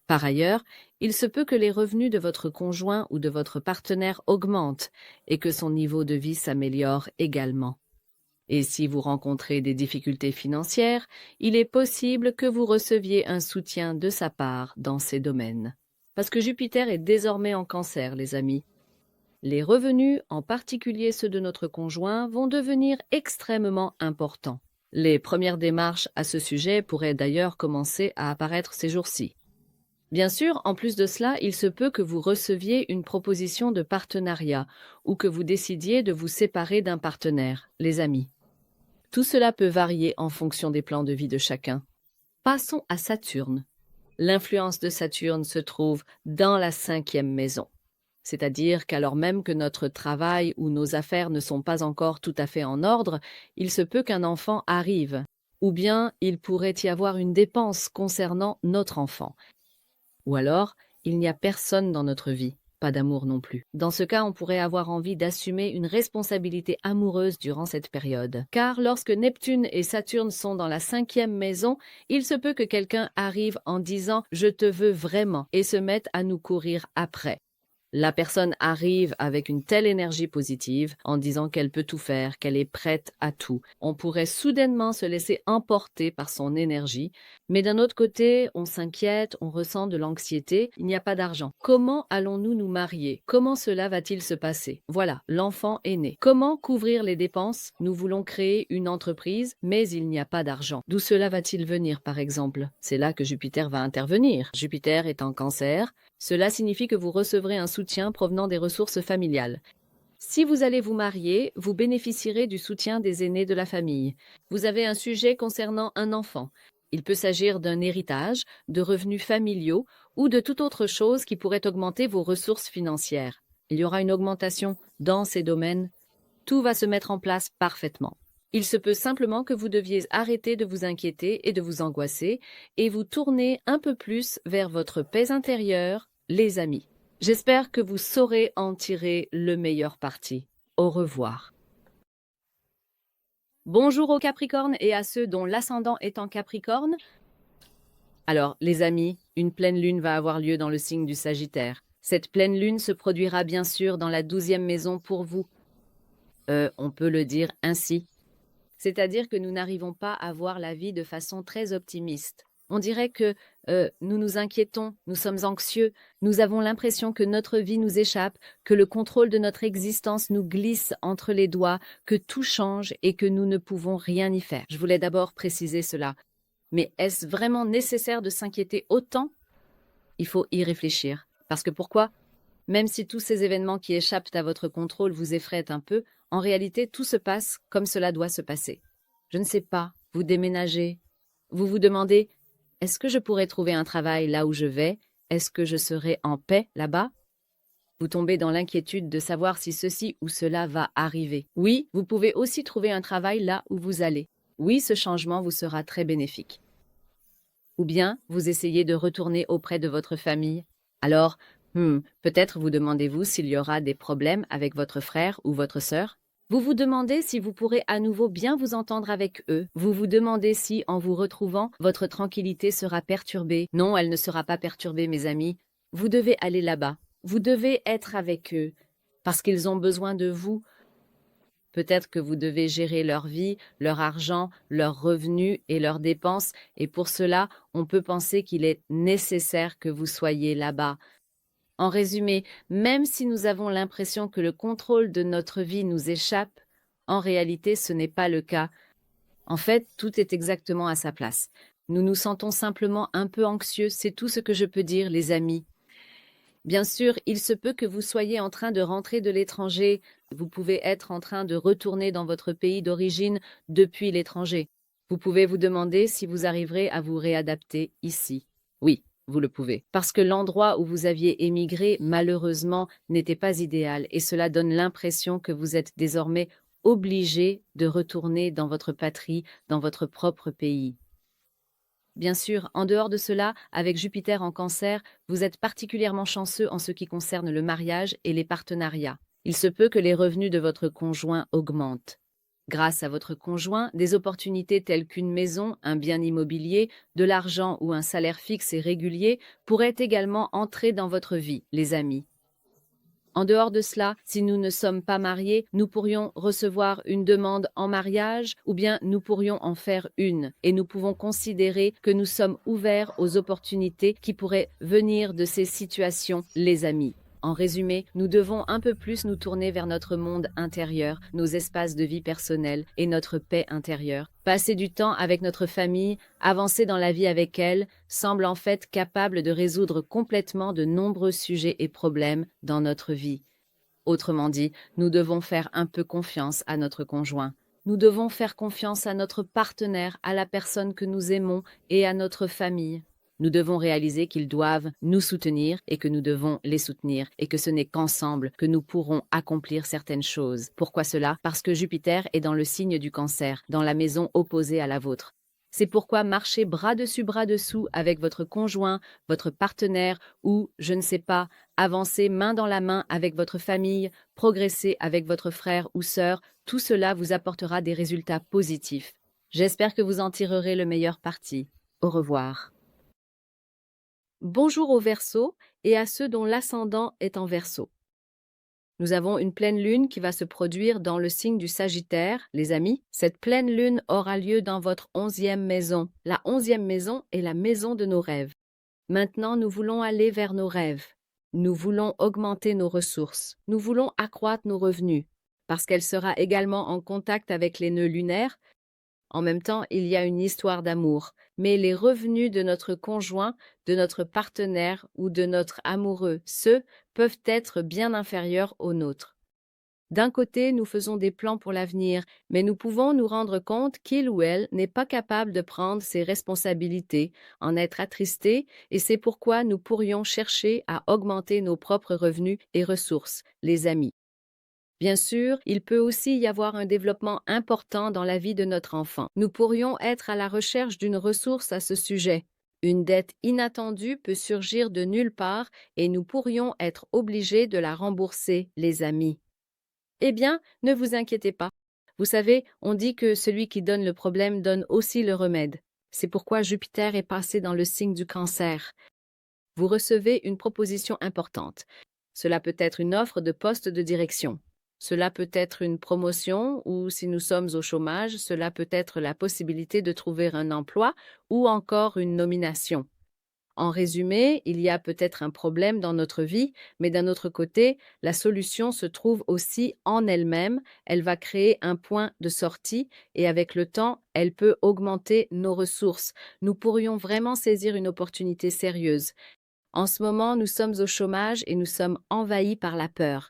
Par ailleurs, il se peut que les revenus de votre conjoint ou de votre partenaire augmentent et que son niveau de vie s'améliore également. Et si vous rencontrez des difficultés financières, il est possible que vous receviez un soutien de sa part dans ces domaines. Parce que Jupiter est désormais en Cancer, les amis. Les revenus, en particulier ceux de notre conjoint, vont devenir extrêmement importants. Les premières démarches à ce sujet pourraient d'ailleurs commencer à apparaître ces jours-ci. Bien sûr, en plus de cela, il se peut que vous receviez une proposition de partenariat ou que vous décidiez de vous séparer d'un partenaire, les amis. Tout cela peut varier en fonction des plans de vie de chacun. Passons à Saturne. L'influence de Saturne se trouve dans la 5e maison. C'est-à-dire qu'alors même que notre travail ou nos affaires ne sont pas encore tout à fait en ordre, il se peut qu'un enfant arrive. Ou bien il pourrait y avoir une dépense concernant notre enfant. Ou alors, il n'y a personne dans notre vie. Pas d'amour non plus. Dans ce cas, on pourrait avoir envie d'assumer une responsabilité amoureuse durant cette période. Car lorsque Neptune et Saturne sont dans la 5e maison, il se peut que quelqu'un arrive en disant « je te veux vraiment » et se mette à nous courir après. La personne arrive avec une telle énergie positive en disant qu'elle peut tout faire, qu'elle est prête à tout. On pourrait soudainement se laisser emporter par son énergie, mais d'un autre côté, on s'inquiète, on ressent de l'anxiété, il n'y a pas d'argent. Comment allons-nous nous marier? Comment cela va-t-il se passer? Voilà, l'enfant est né. Comment couvrir les dépenses? Nous voulons créer une entreprise, mais il n'y a pas d'argent. D'où cela va-t-il venir, par exemple? C'est là que Jupiter va intervenir. Jupiter est en Cancer. Cela signifie que vous recevrez un soutien provenant des ressources familiales. Si vous allez vous marier, vous bénéficierez du soutien des aînés de la famille. Vous avez un sujet concernant un enfant. Il peut s'agir d'un héritage, de revenus familiaux ou de toute autre chose qui pourrait augmenter vos ressources financières. Il y aura une augmentation dans ces domaines. Tout va se mettre en place parfaitement. Il se peut simplement que vous deviez arrêter de vous inquiéter et de vous angoisser et vous tourner un peu plus vers votre paix intérieure, les amis. J'espère que vous saurez en tirer le meilleur parti. Au revoir. Bonjour aux Capricornes et à ceux dont l'ascendant est en Capricorne. Alors, les amis, une pleine lune va avoir lieu dans le signe du Sagittaire. Cette pleine lune se produira bien sûr dans la 12e maison pour vous. On peut le dire ainsi. C'est-à-dire que nous n'arrivons pas à voir la vie de façon très optimiste. On dirait que nous nous inquiétons, nous sommes anxieux, nous avons l'impression que notre vie nous échappe, que le contrôle de notre existence nous glisse entre les doigts, que tout change et que nous ne pouvons rien y faire. Je voulais d'abord préciser cela. Mais est-ce vraiment nécessaire de s'inquiéter autant? Il faut y réfléchir. Parce que pourquoi? Même si tous ces événements qui échappent à votre contrôle vous effraient un peu, en réalité, tout se passe comme cela doit se passer. Je ne sais pas, vous déménagez. Vous vous demandez, est-ce que je pourrais trouver un travail là où je vais? Est-ce que je serai en paix là-bas? Vous tombez dans l'inquiétude de savoir si ceci ou cela va arriver. Oui, vous pouvez aussi trouver un travail là où vous allez. Oui, ce changement vous sera très bénéfique. Ou bien, vous essayez de retourner auprès de votre famille. Alors, peut-être vous demandez-vous s'il y aura des problèmes avec votre frère ou votre sœur? Vous vous demandez si vous pourrez à nouveau bien vous entendre avec eux. Vous vous demandez si, en vous retrouvant, votre tranquillité sera perturbée. Non, elle ne sera pas perturbée, mes amis. Vous devez aller là-bas. Vous devez être avec eux parce qu'ils ont besoin de vous. Peut-être que vous devez gérer leur vie, leur argent, leurs revenus et leurs dépenses, et pour cela, on peut penser qu'il est nécessaire que vous soyez là-bas. En résumé, même si nous avons l'impression que le contrôle de notre vie nous échappe, en réalité, ce n'est pas le cas. En fait, tout est exactement à sa place. Nous nous sentons simplement un peu anxieux, c'est tout ce que je peux dire, les amis. Bien sûr, il se peut que vous soyez en train de rentrer de l'étranger. Vous pouvez être en train de retourner dans votre pays d'origine depuis l'étranger. Vous pouvez vous demander si vous arriverez à vous réadapter ici. Oui, vous le pouvez. Parce que l'endroit où vous aviez émigré, malheureusement, n'était pas idéal et cela donne l'impression que vous êtes désormais obligé de retourner dans votre patrie, dans votre propre pays. Bien sûr, en dehors de cela, avec Jupiter en Cancer, vous êtes particulièrement chanceux en ce qui concerne le mariage et les partenariats. Il se peut que les revenus de votre conjoint augmentent. Grâce à votre conjoint, des opportunités telles qu'une maison, un bien immobilier, de l'argent ou un salaire fixe et régulier pourraient également entrer dans votre vie, les amis. En dehors de cela, si nous ne sommes pas mariés, nous pourrions recevoir une demande en mariage ou bien nous pourrions en faire une et nous pouvons considérer que nous sommes ouverts aux opportunités qui pourraient venir de ces situations, les amis. En résumé, nous devons un peu plus nous tourner vers notre monde intérieur, nos espaces de vie personnelle et notre paix intérieure. Passer du temps avec notre famille, avancer dans la vie avec elle, semble en fait capable de résoudre complètement de nombreux sujets et problèmes dans notre vie. Autrement dit, nous devons faire un peu confiance à notre conjoint. Nous devons faire confiance à notre partenaire, à la personne que nous aimons et à notre famille. Nous devons réaliser qu'ils doivent nous soutenir et que nous devons les soutenir et que ce n'est qu'ensemble que nous pourrons accomplir certaines choses. Pourquoi cela? Parce que Jupiter est dans le signe du Cancer, dans la maison opposée à la vôtre. C'est pourquoi marchez bras dessus bras dessous avec votre conjoint, votre partenaire ou, je ne sais pas, avancez main dans la main avec votre famille, progressez avec votre frère ou sœur, tout cela vous apportera des résultats positifs. J'espère que vous en tirerez le meilleur parti. Au revoir. Bonjour aux Verseaux et à ceux dont l'ascendant est en Verseau. Nous avons une pleine lune qui va se produire dans le signe du Sagittaire, les amis. Cette pleine lune aura lieu dans votre 11e maison. La 11e maison est la maison de nos rêves. Maintenant, nous voulons aller vers nos rêves. Nous voulons augmenter nos ressources. Nous voulons accroître nos revenus. Parce qu'elle sera également en contact avec les nœuds lunaires, en même temps, il y a une histoire d'amour, mais les revenus de notre conjoint, de notre partenaire ou de notre amoureux, ceux peuvent être bien inférieurs aux nôtres. D'un côté, nous faisons des plans pour l'avenir, mais nous pouvons nous rendre compte qu'il ou elle n'est pas capable de prendre ses responsabilités, en être attristé, et c'est pourquoi nous pourrions chercher à augmenter nos propres revenus et ressources, les amis. Bien sûr, il peut aussi y avoir un développement important dans la vie de notre enfant. Nous pourrions être à la recherche d'une ressource à ce sujet. Une dette inattendue peut surgir de nulle part et nous pourrions être obligés de la rembourser, les amis. Eh bien, ne vous inquiétez pas. Vous savez, on dit que celui qui donne le problème donne aussi le remède. C'est pourquoi Jupiter est passé dans le signe du Cancer. Vous recevez une proposition importante. Cela peut être une offre de poste de direction. Cela peut être une promotion ou, si nous sommes au chômage, cela peut être la possibilité de trouver un emploi ou encore une nomination. En résumé, il y a peut-être un problème dans notre vie, mais d'un autre côté, la solution se trouve aussi en elle-même. Elle va créer un point de sortie et avec le temps, elle peut augmenter nos ressources. Nous pourrions vraiment saisir une opportunité sérieuse. En ce moment, nous sommes au chômage et nous sommes envahis par la peur.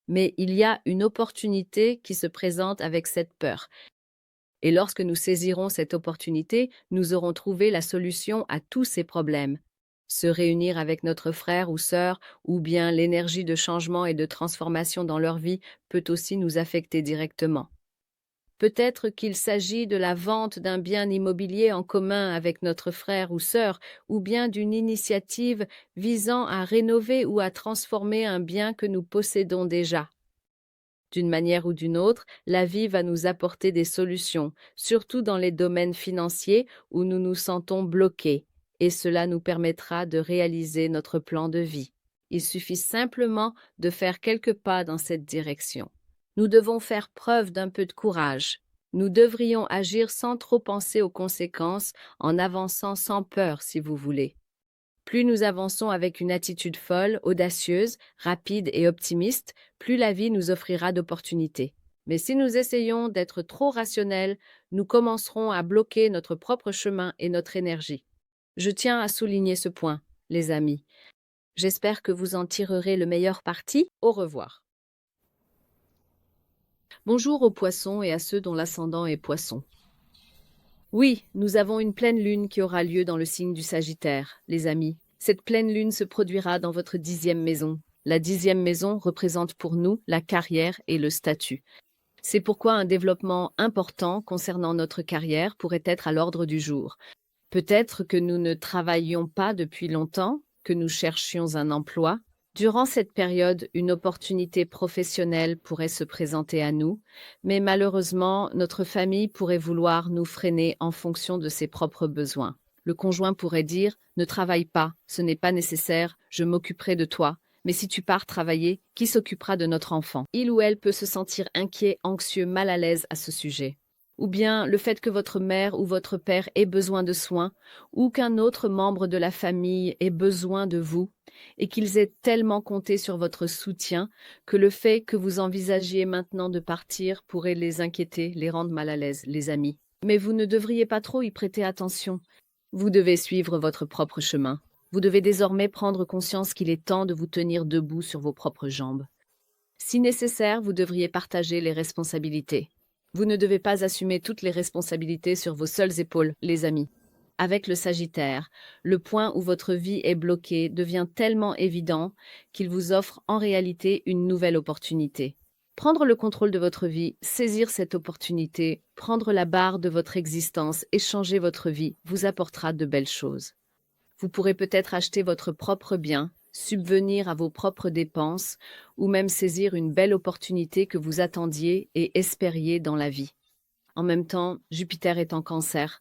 Mais il y a une opportunité qui se présente avec cette peur. Et lorsque nous saisirons cette opportunité, nous aurons trouvé la solution à tous ces problèmes. Se réunir avec notre frère ou sœur, ou bien l'énergie de changement et de transformation dans leur vie peut aussi nous affecter directement. Peut-être qu'il s'agit de la vente d'un bien immobilier en commun avec notre frère ou sœur, ou bien d'une initiative visant à rénover ou à transformer un bien que nous possédons déjà. D'une manière ou d'une autre, la vie va nous apporter des solutions, surtout dans les domaines financiers où nous nous sentons bloqués. et cela nous permettra de réaliser notre plan de vie. Il suffit simplement de faire quelques pas dans cette direction. Nous devons faire preuve d'un peu de courage. Nous devrions agir sans trop penser aux conséquences, en avançant sans peur, si vous voulez. Plus nous avançons avec une attitude folle, audacieuse, rapide et optimiste, plus la vie nous offrira d'opportunités. Mais si nous essayons d'être trop rationnels, nous commencerons à bloquer notre propre chemin et notre énergie. Je tiens à souligner ce point, les amis. J'espère que vous en tirerez le meilleur parti. Au revoir. Bonjour aux poissons et à ceux dont l'ascendant est poisson. Oui, nous avons une pleine lune qui aura lieu dans le signe du Sagittaire, les amis. Cette pleine lune se produira dans votre 10e maison. La 10e maison représente pour nous la carrière et le statut. C'est pourquoi un développement important concernant notre carrière pourrait être à l'ordre du jour. Peut-être que nous ne travaillions pas depuis longtemps, que nous cherchions un emploi. Durant cette période, une opportunité professionnelle pourrait se présenter à nous, mais malheureusement, notre famille pourrait vouloir nous freiner en fonction de ses propres besoins. Le conjoint pourrait dire « Ne travaille pas, ce n'est pas nécessaire, je m'occuperai de toi. Mais si tu pars travailler, qui s'occupera de notre enfant ?» Il ou elle peut se sentir inquiet, anxieux, mal à l'aise à ce sujet. Ou bien le fait que votre mère ou votre père ait besoin de soins, ou qu'un autre membre de la famille ait besoin de vous, et qu'ils aient tellement compté sur votre soutien que le fait que vous envisagiez maintenant de partir pourrait les inquiéter, les rendre mal à l'aise, les amis. Mais vous ne devriez pas trop y prêter attention. Vous devez suivre votre propre chemin. Vous devez désormais prendre conscience qu'il est temps de vous tenir debout sur vos propres jambes. Si nécessaire, vous devriez partager les responsabilités. Vous ne devez pas assumer toutes les responsabilités sur vos seules épaules, les amis. Avec le Sagittaire, le point où votre vie est bloquée devient tellement évident qu'il vous offre en réalité une nouvelle opportunité. Prendre le contrôle de votre vie, saisir cette opportunité, prendre la barre de votre existence et changer votre vie vous apportera de belles choses. Vous pourrez peut-être acheter votre propre bien, subvenir à vos propres dépenses ou même saisir une belle opportunité que vous attendiez et espériez dans la vie. En même temps, Jupiter est en Cancer.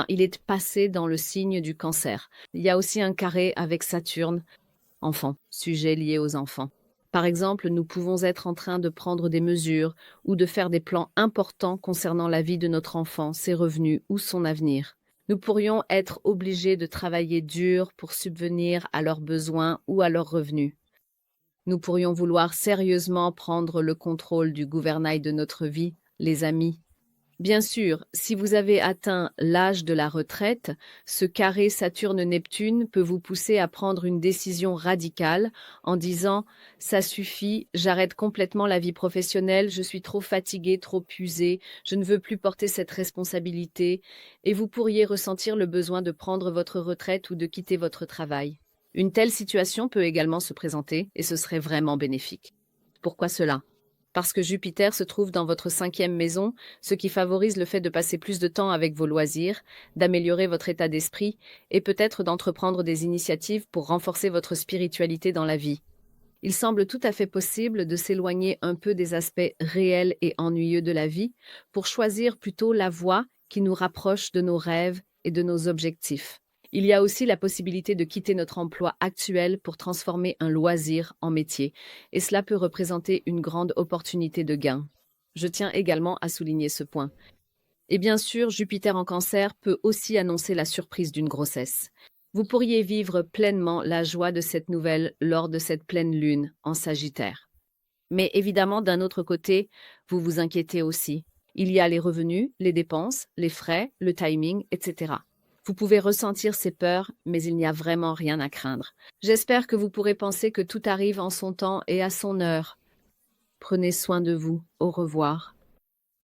Il est passé dans le signe du Cancer. Il y a aussi un carré avec Saturne, enfant, sujet lié aux enfants. Par exemple, nous pouvons être en train de prendre des mesures ou de faire des plans importants concernant la vie de notre enfant, ses revenus ou son avenir. Nous pourrions être obligés de travailler dur pour subvenir à leurs besoins ou à leurs revenus. Nous pourrions vouloir sérieusement prendre le contrôle du gouvernail de notre vie, les amis. Bien sûr, si vous avez atteint l'âge de la retraite, ce carré Saturne-Neptune peut vous pousser à prendre une décision radicale en disant « ça suffit, j'arrête complètement la vie professionnelle, je suis trop fatigué, trop usé, je ne veux plus porter cette responsabilité » et vous pourriez ressentir le besoin de prendre votre retraite ou de quitter votre travail. Une telle situation peut également se présenter et ce serait vraiment bénéfique. Pourquoi cela ? Parce que Jupiter se trouve dans votre 5e maison, ce qui favorise le fait de passer plus de temps avec vos loisirs, d'améliorer votre état d'esprit et peut-être d'entreprendre des initiatives pour renforcer votre spiritualité dans la vie. Il semble tout à fait possible de s'éloigner un peu des aspects réels et ennuyeux de la vie pour choisir plutôt la voie qui nous rapproche de nos rêves et de nos objectifs. Il y a aussi la possibilité de quitter notre emploi actuel pour transformer un loisir en métier, et cela peut représenter une grande opportunité de gain. Je tiens également à souligner ce point. Et bien sûr, Jupiter en Cancer peut aussi annoncer la surprise d'une grossesse. Vous pourriez vivre pleinement la joie de cette nouvelle lors de cette pleine lune en Sagittaire. Mais évidemment, d'un autre côté, vous vous inquiétez aussi. Il y a les revenus, les dépenses, les frais, le timing, etc. Vous pouvez ressentir ces peurs, mais il n'y a vraiment rien à craindre. J'espère que vous pourrez penser que tout arrive en son temps et à son heure. Prenez soin de vous. Au revoir.